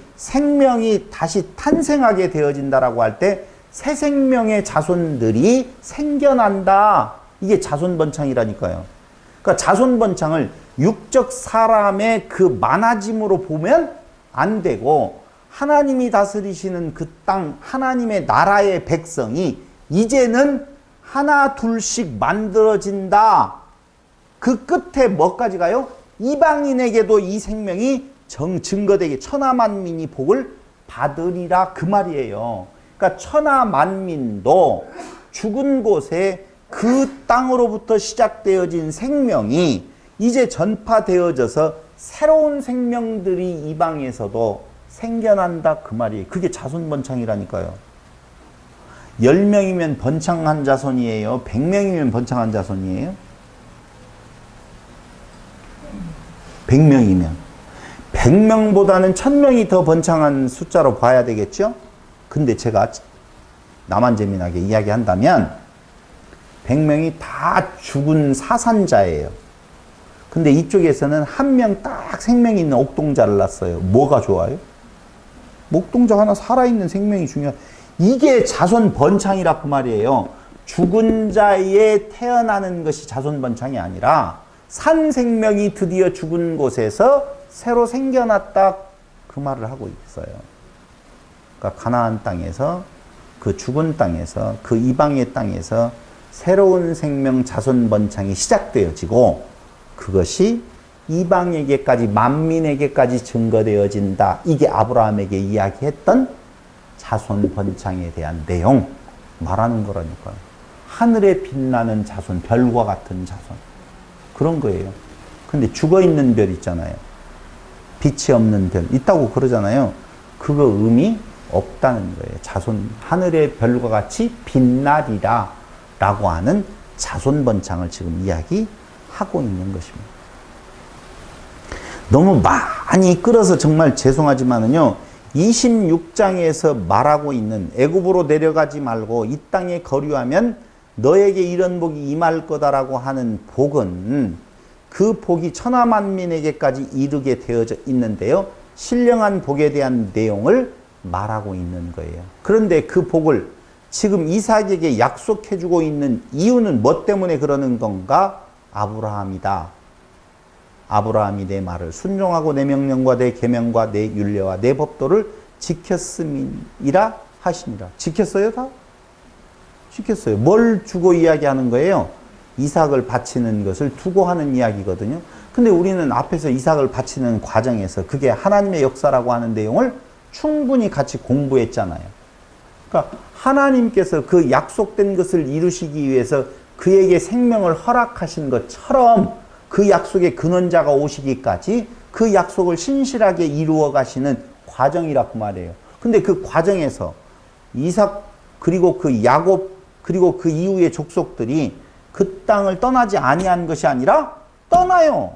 다시 탄생하게 되어진다라고 할 때 새 생명의 자손들이 생겨난다. 이게 자손 번창이라니까요. 그러니까 자손 번창을 육적 사람의 그 많아짐으로 보면 안 되고 하나님이 다스리시는 그 땅, 하나님의 나라의 백성이 이제는 하나 둘씩 만들어진다. 그 끝에 뭐까지 가요? 이방인에게도 이 생명이 증거되게 천하만민이 복을 받으리라 그 말이에요. 그러니까 천하만민도 죽은 곳에 그 땅으로부터 시작되어진 생명이 이제 전파되어져서 새로운 생명들이 이방에서도 생겨난다 그 말이에요. 그게 자손번창이라니까요. 10명이면 번창한 자손이에요? 100명이면 번창한 자손이에요? 100명이면 100명보다는 1000명이 더 번창한 숫자로 봐야 되겠죠? 근데 제가 나만 재미나게 이야기한다면 100명이 다 죽은 사산자예요. 근데 이쪽에서는 한 명 딱 생명이 있는 옥동자를 낳았어요. 뭐가 좋아요? 옥동자 하나 살아있는 생명이 중요해요. 이게 자손 번창이라 그 말이에요. 죽은 자에 태어나는 것이 자손 번창이 아니라 산 생명이 드디어 죽은 곳에서 새로 생겨났다 그 말을 하고 있어요. 그러니까 가나안 땅에서 그 죽은 땅에서 그 이방의 땅에서 새로운 생명 자손 번창이 시작되어지고 그것이 이방에게까지 만민에게까지 증거되어진다. 이게 아브라함에게 이야기했던 자손 번창에 대한 내용 말하는 거라니까요. 하늘에 빛나는 자손, 별과 같은 자손 그런 거예요. 근데 죽어있는 별 있잖아요. 빛이 없는 별 있다고 그러잖아요. 그거 의미 없다는 거예요. 자손, 하늘의 별과 같이 빛나리라 라고 하는 자손 번창을 지금 이야기하고 있는 것입니다. 너무 많이 끌어서 정말 죄송하지만은요, 26장에서 말하고 있는 애굽으로 내려가지 말고 이 땅에 거류하면 너에게 이런 복이 임할 거다라고 하는 복은 그 복이 천하만민에게까지 이르게 되어져 있는데요. 신령한 복에 대한 내용을 말하고 있는 거예요. 그런데 그 복을 지금 이삭에게 약속해주고 있는 이유는 뭐 때문에 그러는 건가? 아브라함이다. 아브라함이 내 말을 순종하고 내 명령과 내 계명과 내 율례와 내 법도를 지켰음이라 하시니라. 지켰어요 다? 시켰어요. 뭘 주고 이야기하는 거예요? 이삭을 바치는 것을 두고 하는 이야기거든요. 근데 우리는 앞에서 이삭을 바치는 과정에서 그게 하나님의 역사라고 하는 내용을 충분히 같이 공부했잖아요. 그러니까 하나님께서 그 약속된 것을 이루시기 위해서 그에게 생명을 허락하신 것처럼 그 약속의 근원자가 오시기까지 그 약속을 신실하게 이루어 가시는 과정이라고 말해요. 근데 그 과정에서 이삭 그리고 그 야곱 그리고 그 이후의 족속들이 그 땅을 떠나지 아니한 것이 아니라 떠나요.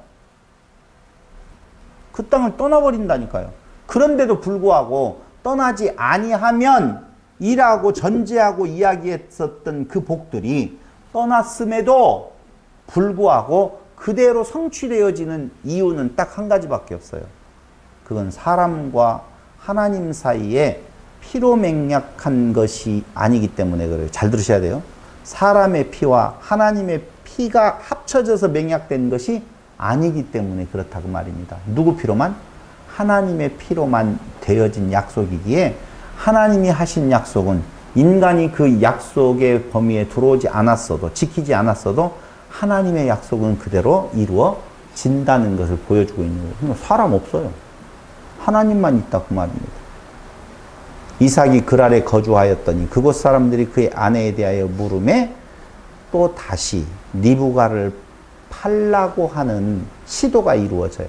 그 땅을 떠나버린다니까요. 그런데도 불구하고 떠나지 아니하면 이라고 전제하고 이야기했었던 그 복들이 떠났음에도 불구하고 그대로 성취되어지는 이유는 딱 한 가지밖에 없어요. 그건 사람과 하나님 사이에 피로 맹약한 것이 아니기 때문에 그래요. 잘 들으셔야 돼요. 사람의 피와 하나님의 피가 합쳐져서 맹약된 것이 아니기 때문에 그렇다고 말입니다. 누구 피로만? 하나님의 피로만 되어진 약속이기에 하나님이 하신 약속은 인간이 그 약속의 범위에 들어오지 않았어도 지키지 않았어도 하나님의 약속은 그대로 이루어진다는 것을 보여주고 있는 거예요. 그러니까 사람 없어요. 하나님만 있다 그 말입니다. 이삭이 그랄에 거주하였더니 그곳 사람들이 그의 아내에 대하여 물음에 또 다시 리브가를 팔라고 하는 시도가 이루어져요.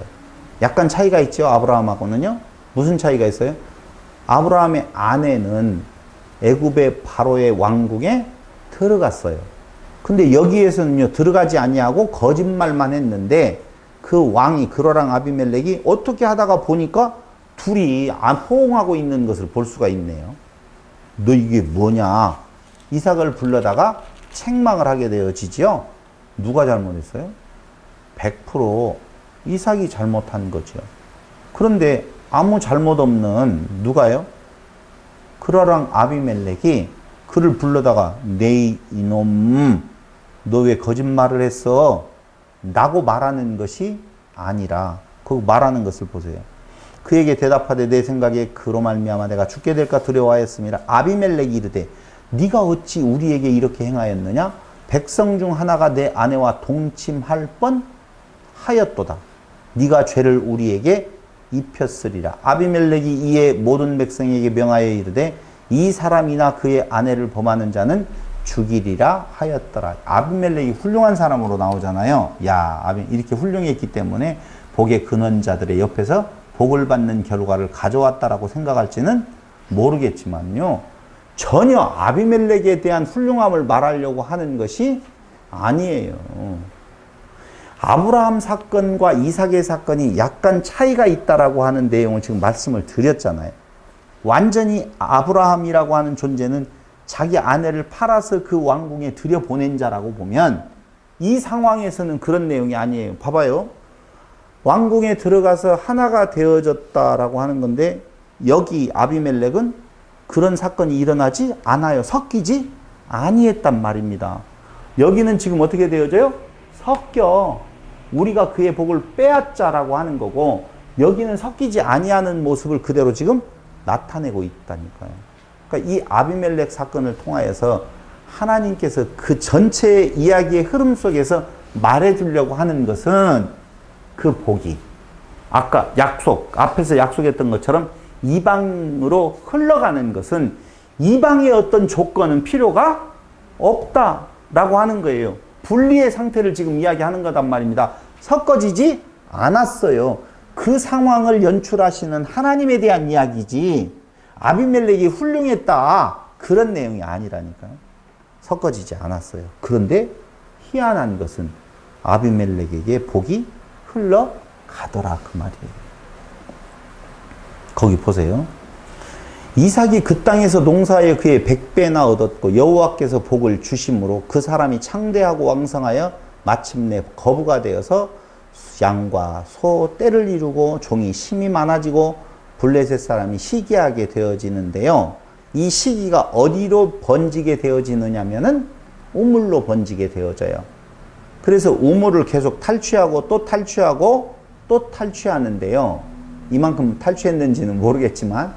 약간 차이가 있죠. 아브라함하고는요. 무슨 차이가 있어요? 아브라함의 아내는 애굽의 바로의 왕궁에 들어갔어요. 근데 여기에서는요. 들어가지 아니하고 거짓말만 했는데 그 왕이 그러랑 아비멜렉이 어떻게 하다가 보니까 둘이 호응하고 있는 것을 볼 수가 있네요. 너 이게 뭐냐? 이삭을 불러다가 책망을 하게 되어지죠. 누가 잘못했어요? 100% 이삭이 잘못한 거죠. 그런데 아무 잘못 없는 누가요? 그러랑 아비멜렉이 그를 불러다가 네 이놈 너 왜 거짓말을 했어? 라고 말하는 것이 아니라 그 말하는 것을 보세요. 그에게 대답하되 내 생각에 그로 말미암아 내가 죽게 될까 두려워하였음이라. 아비멜렉이 이르되 네가 어찌 우리에게 이렇게 행하였느냐? 백성 중 하나가 내 아내와 동침할 뻔하였도다. 네가 죄를 우리에게 입혔으리라. 아비멜렉이 이에 모든 백성에게 명하여 이르되 이 사람이나 그의 아내를 범하는 자는 죽이리라 하였더라. 아비멜렉이 훌륭한 사람으로 나오잖아요. 야, 이렇게 훌륭했기 때문에 복의 근원자들의 옆에서 복을 받는 결과를 가져왔다라고 생각할지는 모르겠지만요. 전혀 아비멜렉에 대한 훌륭함을 말하려고 하는 것이 아니에요. 아브라함 사건과 이삭의 사건이 약간 차이가 있다라고 하는 내용을 지금 말씀을 드렸잖아요. 완전히 아브라함이라고 하는 존재는 자기 아내를 팔아서 그 왕궁에 들여보낸 자라고 보면 이 상황에서는 그런 내용이 아니에요. 봐봐요. 왕궁에 들어가서 하나가 되어졌다라고 하는 건데 여기 아비멜렉은 그런 사건이 일어나지 않아요. 섞이지 아니했단 말입니다. 여기는 지금 어떻게 되어져요? 섞여. 우리가 그의 복을 빼앗자라고 하는 거고 여기는 섞이지 아니하는 모습을 그대로 지금 나타내고 있다니까요. 그러니까 이 아비멜렉 사건을 통하여서 하나님께서 그 전체 이야기의 흐름 속에서 말해주려고 하는 것은 그 복이 아까 앞에서 약속했던 것처럼 이방으로 흘러가는 것은 이방의 어떤 조건은 필요가 없다라고 하는 거예요. 분리의 상태를 지금 이야기하는 거단 말입니다. 섞어지지 않았어요. 그 상황을 연출하시는 하나님에 대한 이야기지 아비멜렉이 훌륭했다 그런 내용이 아니라니까요. 섞어지지 않았어요. 그런데 희한한 것은 아비멜렉에게 복이 흘러가더라 그 말이에요. 거기 보세요. 이삭이 그 땅에서 농사하여 그의 100배나 얻었고 여호와께서 복을 주심으로 그 사람이 창대하고 왕성하여 마침내 거부가 되어서 양과 소 떼를 이루고 종이 심이 많아지고 블레셋 사람이 시기하게 되어지는데요. 이 시기가 어디로 번지게 되어지느냐면은 우물로 번지게 되어져요. 그래서 우물을 계속 탈취하고 또 탈취하고 또 탈취하는데요. 이만큼 탈취했는지는 모르겠지만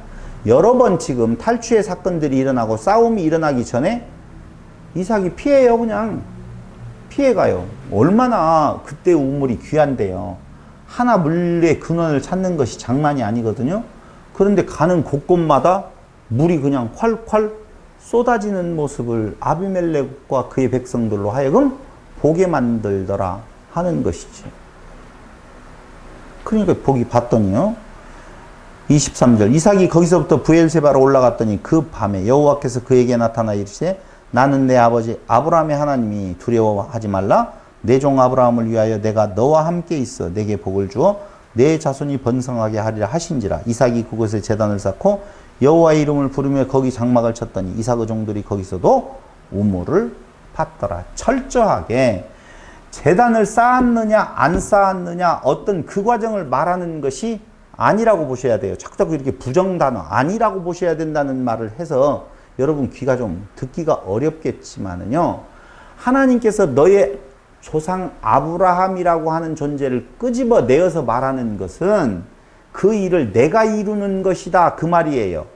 여러 번 지금 탈취의 사건들이 일어나고 싸움이 일어나기 전에 이삭이 피해요. 그냥 피해가요. 얼마나 그때 우물이 귀한데요. 하나 물의 근원을 찾는 것이 장난이 아니거든요. 그런데 가는 곳곳마다 물이 그냥 콸콸 쏟아지는 모습을 아비멜렉과 그의 백성들로 하여금 보게 만들더라 하는 것이지. 그러니까 보기 봤더니요. 23절 이삭이 거기서부터 브엘세바로 올라갔더니 그 밤에 여호와께서 그에게 나타나 이르시되 나는 내 아버지 아브라함의 하나님이 두려워하지 말라. 내 종 아브라함을 위하여 내가 너와 함께 있어 내게 복을 주어 내 자손이 번성하게 하리라 하신지라. 이삭이 그곳에 제단을 쌓고 여호와의 이름을 부르며 거기 장막을 쳤더니 이삭의 종들이 거기서도 우물을 팠더라. 철저하게 제단을 쌓았느냐 안 쌓았느냐 어떤 그 과정을 말하는 것이 아니라고 보셔야 돼요. 자꾸 이렇게 부정단어 아니라고 보셔야 된다는 말을 해서 여러분 귀가 좀 듣기가 어렵겠지만은요. 하나님께서 너의 조상 아브라함이라고 하는 존재를 끄집어내어서 말하는 것은 그 일을 내가 이루는 것이다 그 말이에요.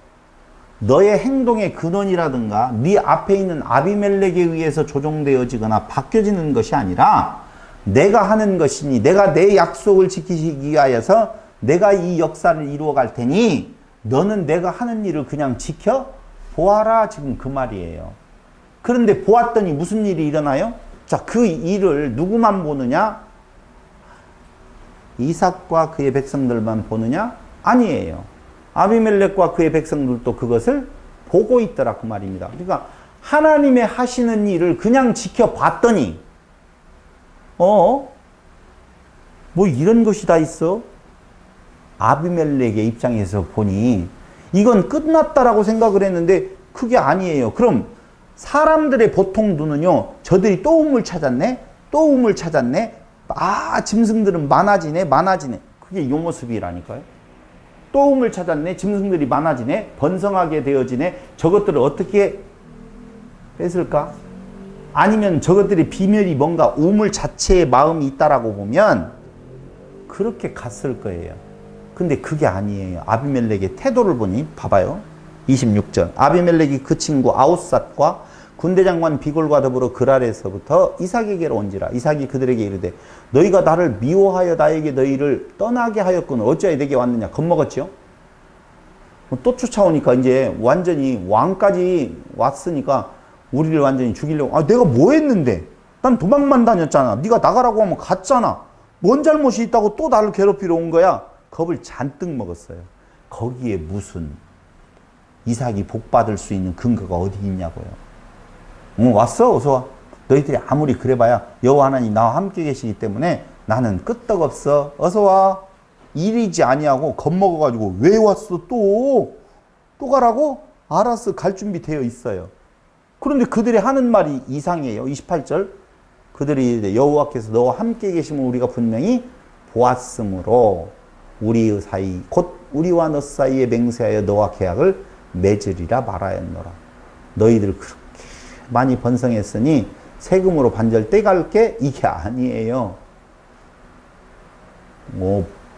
너의 행동의 근원이라든가 네 앞에 있는 아비멜렉에 의해서 조종되어지거나 바뀌어지는 것이 아니라 내가 하는 것이니 내가 내 약속을 지키기 위하여서 내가 이 역사를 이루어 갈 테니 너는 내가 하는 일을 그냥 지켜 보아라 지금 그 말이에요. 그런데 보았더니 무슨 일이 일어나요? 자, 그 일을 누구만 보느냐? 이삭과 그의 백성들만 보느냐? 아니에요. 아비멜렉과 그의 백성들도 그것을 보고 있더라 그 말입니다. 그러니까 하나님의 하시는 일을 그냥 지켜봤더니 뭐 이런 것이 다 있어? 아비멜렉의 입장에서 보니 이건 끝났다라고 생각을 했는데 그게 아니에요. 그럼 사람들의 보통 눈은요. 저들이 또 우물 찾았네? 또 우물 찾았네? 짐승들은 많아지네? 그게 이 모습이라니까요. 또 우물 찾았네? 짐승들이 많아지네? 번성하게 되어지네? 저것들을 어떻게 했을까? 아니면 저것들의 비밀이 뭔가 우물 자체에 마음이 있다라고 보면 그렇게 갔을 거예요. 근데 그게 아니에요. 아비멜렉의 태도를 보니 봐봐요. 26절 아비멜렉이 그 친구 아웃삿과 군대장관 비골과 더불어 그랄에서부터 이삭에게로 온지라. 이삭이 그들에게 이르되 너희가 나를 미워하여 나에게 너희를 떠나게 하였거늘 어찌하여 내게 왔느냐. 겁먹었죠. 또 쫓아오니까 이제 완전히 왕까지 왔으니까 우리를 완전히 죽이려고. 내가 뭐 했는데? 난 도망만 다녔잖아. 네가 나가라고 하면 갔잖아. 뭔 잘못이 있다고 또 나를 괴롭히러 온 거야. 겁을 잔뜩 먹었어요. 거기에 무슨 이삭이 복받을 수 있는 근거가 어디 있냐고요. 왔어? 어서 와. 너희들이 아무리 그래봐야 여호와 하나님 나와 함께 계시기 때문에 나는 끄떡없어. 어서 와. 일이지 아니하고 겁먹어가지고 왜 왔어 또 가라고? 알았어. 갈 준비 되어 있어요. 그런데 그들이 하는 말이 이상해요. 28절 그들이 여호와께서 너와 함께 계시면 우리가 분명히 보았으므로 우리의 사이 곧 우리와 너 사이에 맹세하여 너와 계약을 맺으리라 말하였노라. 너희들 그렇게 많이 번성했으니 세금으로 반절 떼갈게 이게 아니에요.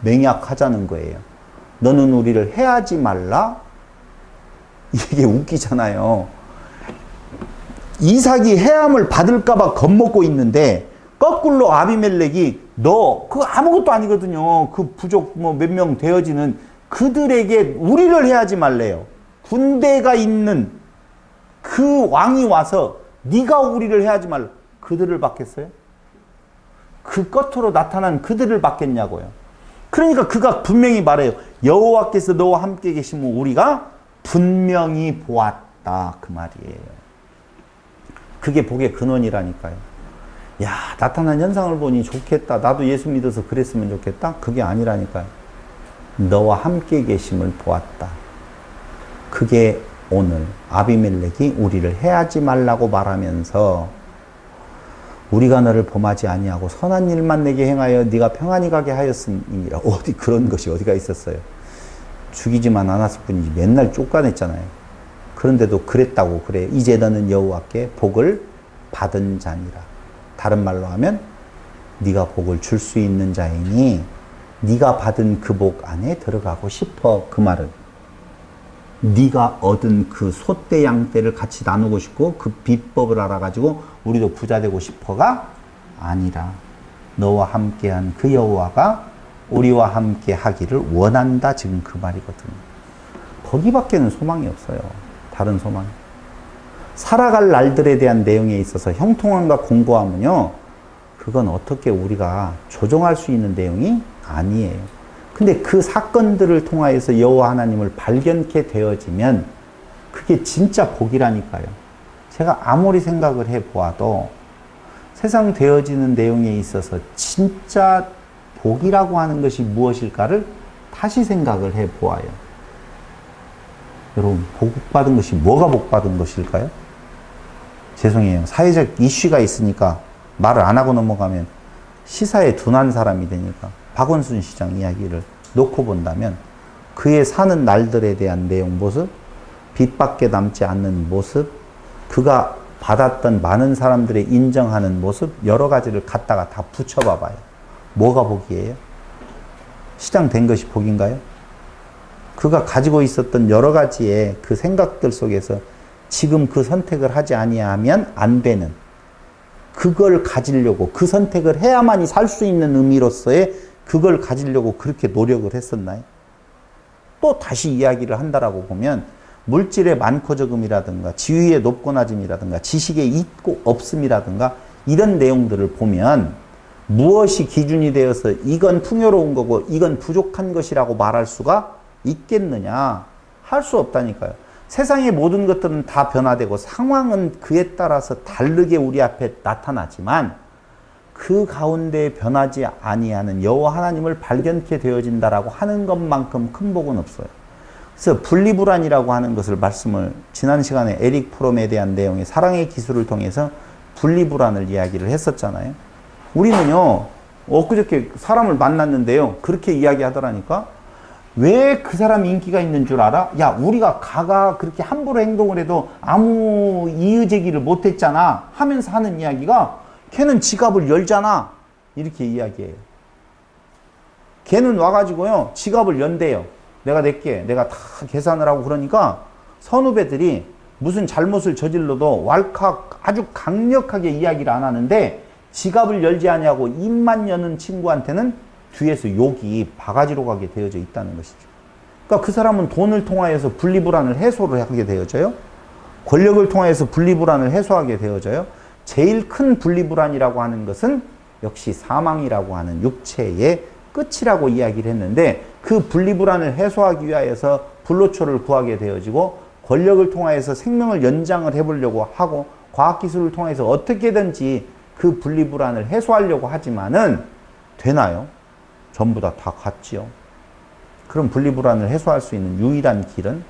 맹약하자는 거예요. 너는 우리를 해하지 말라. 이게 웃기잖아요. 이삭이 해함을 받을까봐 겁먹고 있는데 거꾸로 아비멜렉이 너 그거 아무것도 아니거든요. 그 부족 몇 명 되어지는 그들에게 우리를 해하지 말래요. 군대가 있는 그 왕이 와서 네가 우리를 해하지 말라. 그들을 받겠어요? 그 겉으로 나타난 그들을 받겠냐고요. 그러니까 그가 분명히 말해요. 여호와께서 너와 함께 계시면 우리가 분명히 보았다 그 말이에요. 그게 복의 근원이라니까요. 야, 나타난 현상을 보니 좋겠다. 나도 예수 믿어서 그랬으면 좋겠다. 그게 아니라니까요. 너와 함께 계심을 보았다. 그게 오늘 아비멜렉이 우리를 해하지 말라고 말하면서 우리가 너를 범하지 아니하고 선한 일만 내게 행하여 네가 평안히 가게 하였음이니라. 어디 그런 것이 어디가 있었어요. 죽이지만 않았을 뿐이지 맨날 쫓아냈잖아요. 그런데도 그랬다고 그래요. 이제 너는 여호와께 복을 받은 자니라. 다른 말로 하면 네가 복을 줄 수 있는 자이니 네가 받은 그 복 안에 들어가고 싶어. 그 말은 네가 얻은 그 소떼 양떼를 같이 나누고 싶고 그 비법을 알아가지고 우리도 부자 되고 싶어가 아니라 너와 함께한 그 여호와가 우리와 함께 하기를 원한다. 지금 그 말이거든요. 거기밖에는 소망이 없어요. 다른 소망. 살아갈 날들에 대한 내용에 있어서 형통함과 공고함은요, 그건 어떻게 우리가 조정할 수 있는 내용이 아니에요. 근데 그 사건들을 통하여서 여호와 하나님을 발견케 되어지면 그게 진짜 복이라니까요. 제가 아무리 생각을 해보아도 세상 되어지는 내용에 있어서 진짜 복이라고 하는 것이 무엇일까를 다시 생각을 해보아요. 여러분, 복받은 것이 뭐가 복받은 것일까요? 죄송해요. 사회적 이슈가 있으니까 말을 안 하고 넘어가면 시사에 둔한 사람이 되니까 박원순 시장 이야기를 놓고 본다면 그의 사는 날들에 대한 내용 모습, 빚밖에 남지 않는 모습, 그가 받았던 많은 사람들의 인정하는 모습, 여러 가지를 갖다가 다 붙여봐봐요. 뭐가 복이에요? 시장 된 것이 복인가요? 그가 가지고 있었던 여러 가지의 그 생각들 속에서 지금 그 선택을 하지 아니하면 안 되는, 그걸 가지려고, 그 선택을 해야만이 살 수 있는 의미로서의 그걸 가지려고 그렇게 노력을 했었나요? 또 다시 이야기를 한다라고 보면 물질의 많고 적음이라든가 지위의 높고 낮음이라든가 지식의 있고 없음이라든가 이런 내용들을 보면 무엇이 기준이 되어서 이건 풍요로운 거고 이건 부족한 것이라고 말할 수가 있겠느냐? 할 수 없다니까요. 세상의 모든 것들은 다 변화되고 상황은 그에 따라서 다르게 우리 앞에 나타나지만 그 가운데 변하지 아니하는 여호와 하나님을 발견케 되어진다라고 하는 것만큼 큰 복은 없어요. 그래서 분리불안이라고 하는 것을 말씀을 지난 시간에 에릭 프롬에 대한 내용의 사랑의 기술을 통해서 분리불안을 이야기를 했었잖아요. 우리는요, 엊그저께 사람을 만났는데요, 그렇게 이야기하더라니까. 왜 그 사람이 인기가 있는 줄 알아? 야, 우리가 가가 그렇게 함부로 행동을 해도 아무 이의 제기를 못했잖아 하면서 하는 이야기가, 걔는 지갑을 열잖아, 이렇게 이야기해요. 걔는 와가지고요 지갑을 연대요. 내가 낼게, 내가 다 계산을 하고. 그러니까 선후배들이 무슨 잘못을 저질러도 왈칵 아주 강력하게 이야기를 안 하는데 지갑을 열지 않냐고 입만 여는 친구한테는 뒤에서 욕이 바가지로 가게 되어져 있다는 것이죠. 그러니까 그 사람은 돈을 통하여서 분리불안을 해소를 하게 되어져요. 권력을 통해서 분리불안을 해소하게 되어져요. 제일 큰 분리불안이라고 하는 것은 역시 사망이라고 하는 육체의 끝이라고 이야기를 했는데, 그 분리불안을 해소하기 위하여서 불로초를 구하게 되어지고 권력을 통해서 생명을 연장을 해보려고 하고 과학기술을 통해서 어떻게든지 그 분리불안을 해소하려고 하지만은 되나요? 전부 다 갔지요. 그럼 분리불안을 해소할 수 있는 유일한 길은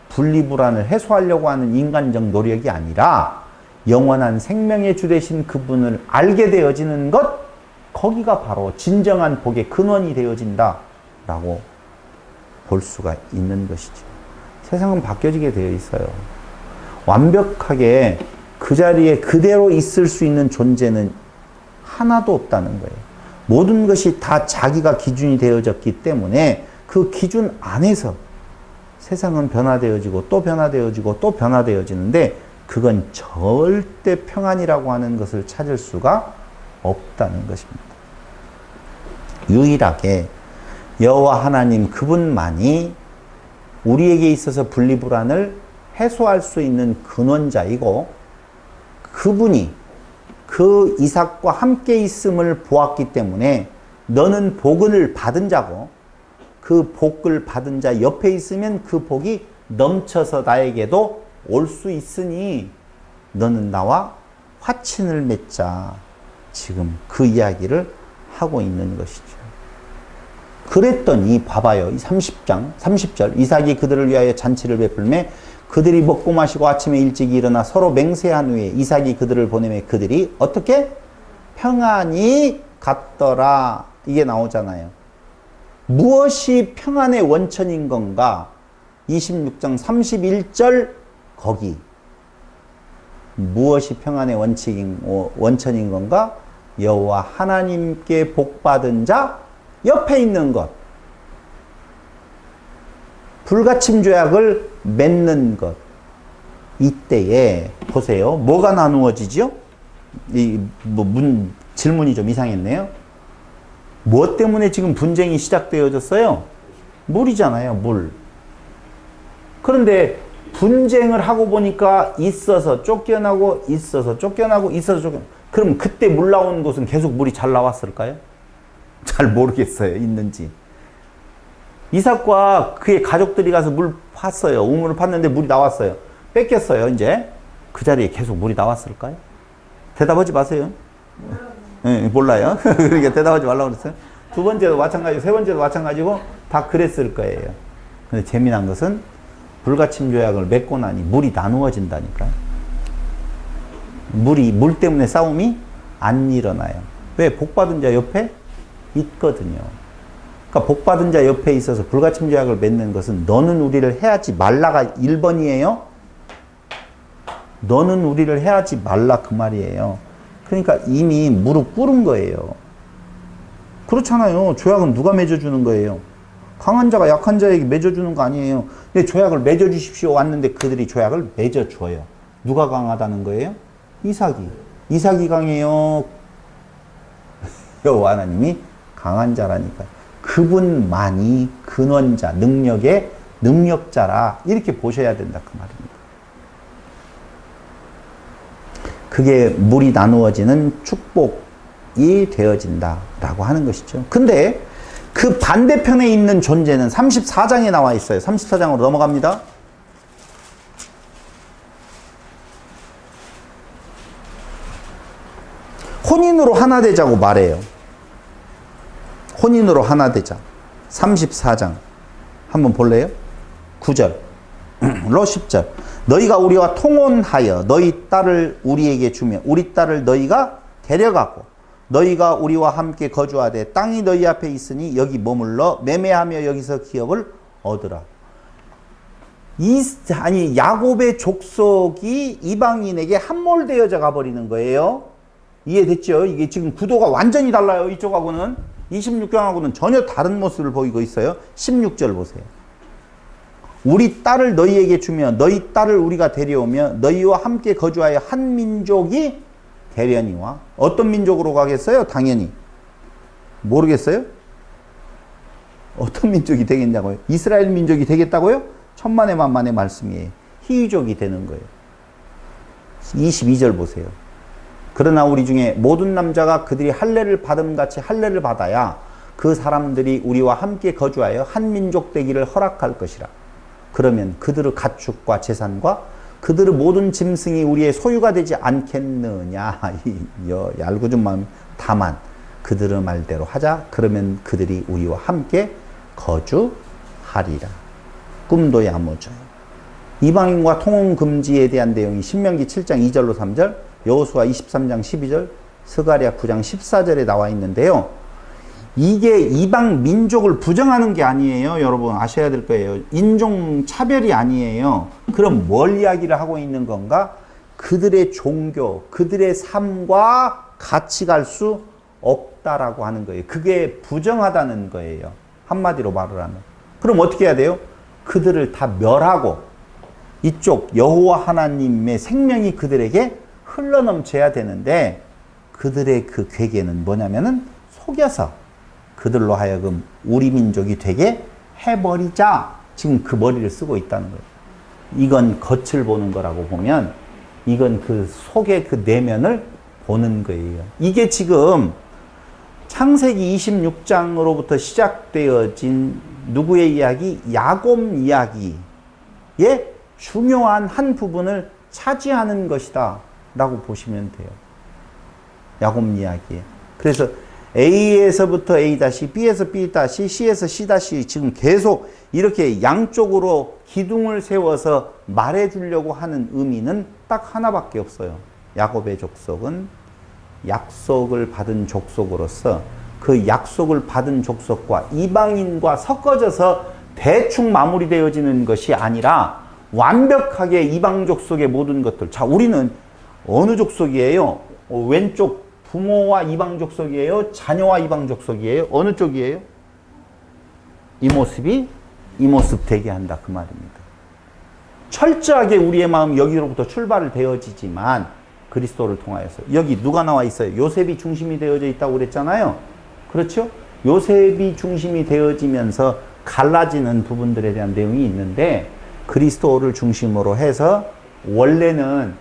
분리불안을 해소하려고 하는 인간적 노력이 아니라 영원한 생명의 주 되신 그분을 알게 되어지는 것, 거기가 바로 진정한 복의 근원이 되어진다라고 볼 수가 있는 것이죠. 세상은 바뀌어지게 되어 있어요. 완벽하게 그 자리에 그대로 있을 수 있는 존재는 하나도 없다는 거예요. 모든 것이 다 자기가 기준이 되어졌기 때문에 그 기준 안에서 세상은 변화되어지고 또 변화되어지고 또 변화되어지는데 그건 절대 평안이라고 하는 것을 찾을 수가 없다는 것입니다. 유일하게 여호와 하나님 그분만이 우리에게 있어서 분리불안을 해소할 수 있는 근원자이고, 그분이 그 이삭과 함께 있음을 보았기 때문에 너는 복을 받은 자고, 그 복을 받은 자 옆에 있으면 그 복이 넘쳐서 나에게도 올 수 있으니 너는 나와 화친을 맺자. 지금 그 이야기를 하고 있는 것이죠. 그랬더니 봐봐요. 30절 이삭이 그들을 위하여 잔치를 베풀매 그들이 먹고 마시고 아침에 일찍 일어나 서로 맹세한 후에 이삭이 그들을 보내매 그들이 어떻게? 평안히 갔더라. 이게 나오잖아요. 무엇이 평안의 원천인 건가? 26장 31절 거기. 무엇이 평안의 원천인 건가? 여호와 하나님께 복받은 자 옆에 있는 것. 불가침 조약을 맺는 것. 이때에 보세요. 뭐가 나누어지죠? 질문이 좀 이상했네요. 무엇 때문에 지금 분쟁이 시작되어졌어요? 물이잖아요, 물. 그런데 분쟁을 하고 보니까 있어서 쫓겨나고 있어서 쫓겨나고 있어서 쫓겨나고. 그럼 그때 물 나온 곳은 계속 물이 잘 나왔을까요? 잘 모르겠어요, 있는지. 이삭과 그의 가족들이 가서 물 팠어요. 우물을 팠는데 물이 나왔어요. 뺏겼어요, 이제. 그 자리에 계속 물이 나왔을까요? 대답하지 마세요. 네, 몰라요. 그러니까 대답하지 말라고 그랬어요. 두 번째도 마찬가지고, 세 번째도 마찬가지고, 다 그랬을 거예요. 근데 재미난 것은 불가침 조약을 맺고 나니 물이 나누어진다니까요. 물 때문에 싸움이 안 일어나요. 왜? 복받은 자 옆에 있거든요. 그러니까 복받은 자 옆에 있어서 불가침 조약을 맺는 것은 너는 우리를 해하지 말라가 1번이에요. 너는 우리를 해하지 말라 그 말이에요. 그러니까 이미 무릎 꿇은 거예요. 그렇잖아요. 조약은 누가 맺어주는 거예요? 강한 자가 약한 자에게 맺어주는 거 아니에요. 근데 조약을 맺어주십시오 왔는데 그들이 조약을 맺어줘요. 누가 강하다는 거예요? 이삭이. 이삭이 강해요. 여호와 하나님이 강한 자라니까. 그분만이 근원자, 능력의 능력자라 이렇게 보셔야 된다 그 말입니다. 그게 물이 나누어지는 축복이 되어진다라고 하는 것이죠. 근데 그 반대편에 있는 존재는 34장에 나와 있어요. 34장으로 넘어갑니다. 혼인으로 하나 되자고 말해요. 혼인으로 하나 되자. 34장. 한번 볼래요? 9절. 로 10절. 너희가 우리와 통혼하여 너희 딸을 우리에게 주며 우리 딸을 너희가 데려가고 너희가 우리와 함께 거주하되 땅이 너희 앞에 있으니 여기 머물러 매매하며 여기서 기업을 얻으라. 야곱의 족속이 이방인에게 함몰되어져 가버리는 거예요. 이해됐죠? 이게 지금 구도가 완전히 달라요. 이쪽하고는 26장하고는 전혀 다른 모습을 보이고 있어요. 16절 보세요. 우리 딸을 너희에게 주며 너희 딸을 우리가 데려오며 너희와 함께 거주하여 한 민족이 되려니와. 어떤 민족으로 가겠어요? 당연히 모르겠어요? 어떤 민족이 되겠냐고요? 이스라엘 민족이 되겠다고요? 천만의 만만의 말씀이에요. 희귀족이 되는 거예요. 22절 보세요. 그러나 우리 중에 모든 남자가 그들이 할례를 받음같이 할례를 받아야 그 사람들이 우리와 함께 거주하여 한 민족 되기를 허락할 것이라. 그러면 그들의 가축과 재산과 그들의 모든 짐승이 우리의 소유가 되지 않겠느냐. 얄궂은 마음. 다만 그들의 말대로 하자. 그러면 그들이 우리와 함께 거주하리라. 꿈도 야무져요. 이방인과 통혼 금지에 대한 내용이 신명기 7장 2절로 3절, 여호수아 23장 12절, 스가랴 9장 14절에 나와 있는데요. 이게 이방 민족을 부정하는 게 아니에요. 여러분 아셔야 될 거예요. 인종 차별이 아니에요. 그럼 뭘 이야기를 하고 있는 건가? 그들의 종교, 그들의 삶과 같이 갈 수 없다라고 하는 거예요. 그게 부정하다는 거예요. 한마디로 말을 하면. 그럼 어떻게 해야 돼요? 그들을 다 멸하고 이쪽 여호와 하나님의 생명이 그들에게 흘러넘쳐야 되는데 그들의 그 괴계는 뭐냐면은 속여서 그들로 하여금 우리 민족이 되게 해버리자. 지금 그 머리를 쓰고 있다는 거예요. 이건 겉을 보는 거라고 보면 이건 그 속의 그 내면을 보는 거예요. 이게 지금 창세기 26장으로부터 시작되어진 누구의 이야기? 야곱 이야기의 중요한 한 부분을 차지하는 것이다 라고 보시면 돼요. 야곱 이야기에. 그래서 A에서부터 A-, B에서 B-, C에서 C- 지금 계속 이렇게 양쪽으로 기둥을 세워서 말해주려고 하는 의미는 딱 하나밖에 없어요. 야곱의 족속은 약속을 받은 족속으로서 그 약속을 받은 족속과 이방인과 섞어져서 대충 마무리되어지는 것이 아니라 완벽하게 이방 족속의 모든 것들. 자, 우리는 어느 족속이에요? 왼쪽 부모와 이방 족속이에요? 자녀와 이방 족속이에요? 어느 쪽이에요? 이 모습이 이 모습 되게 한다 그 말입니다. 철저하게 우리의 마음 여기로부터 출발을 되어지지만 그리스도를 통하여서 여기 누가 나와 있어요? 요셉이 중심이 되어져 있다고 그랬잖아요. 그렇죠? 요셉이 중심이 되어지면서 갈라지는 부분들에 대한 내용이 있는데 그리스도를 중심으로 해서 원래는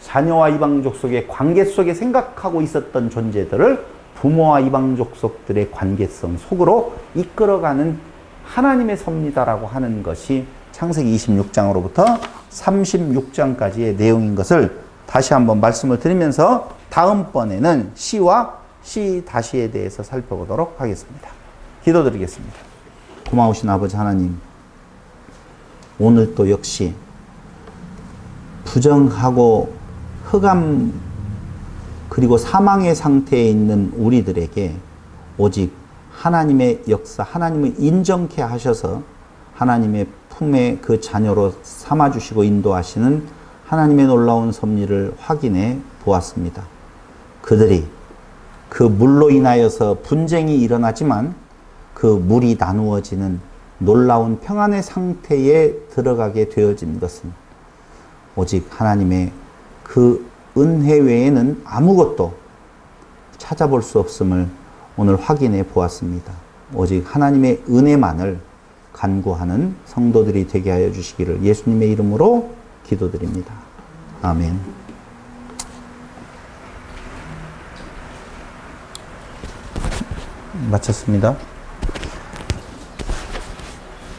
자녀와 이방족 속의 관계 속에 생각하고 있었던 존재들을 부모와 이방족 속들의 관계성 속으로 이끌어가는 하나님의 섭리다라고 하는 것이 창세기 26장으로부터 36장까지의 내용인 것을 다시 한번 말씀을 드리면서 다음번에는 시와 시 다시에 대해서 살펴보도록 하겠습니다. 기도드리겠습니다. 고마우신 아버지 하나님, 오늘 또 역시 부정하고 흑암 그리고 사망의 상태에 있는 우리들에게 오직 하나님의 역사, 하나님을 인정케 하셔서 하나님의 품에 그 자녀로 삼아주시고 인도하시는 하나님의 놀라운 섭리를 확인해 보았습니다. 그들이 그 물로 인하여서 분쟁이 일어나지만 그 물이 나누어지는 놀라운 평안의 상태에 들어가게 되어진 것은 오직 하나님의 그 은혜 외에는 아무것도 찾아볼 수 없음을 오늘 확인해 보았습니다. 오직 하나님의 은혜만을 간구하는 성도들이 되게 하여 주시기를 예수님의 이름으로 기도드립니다. 아멘. 마쳤습니다.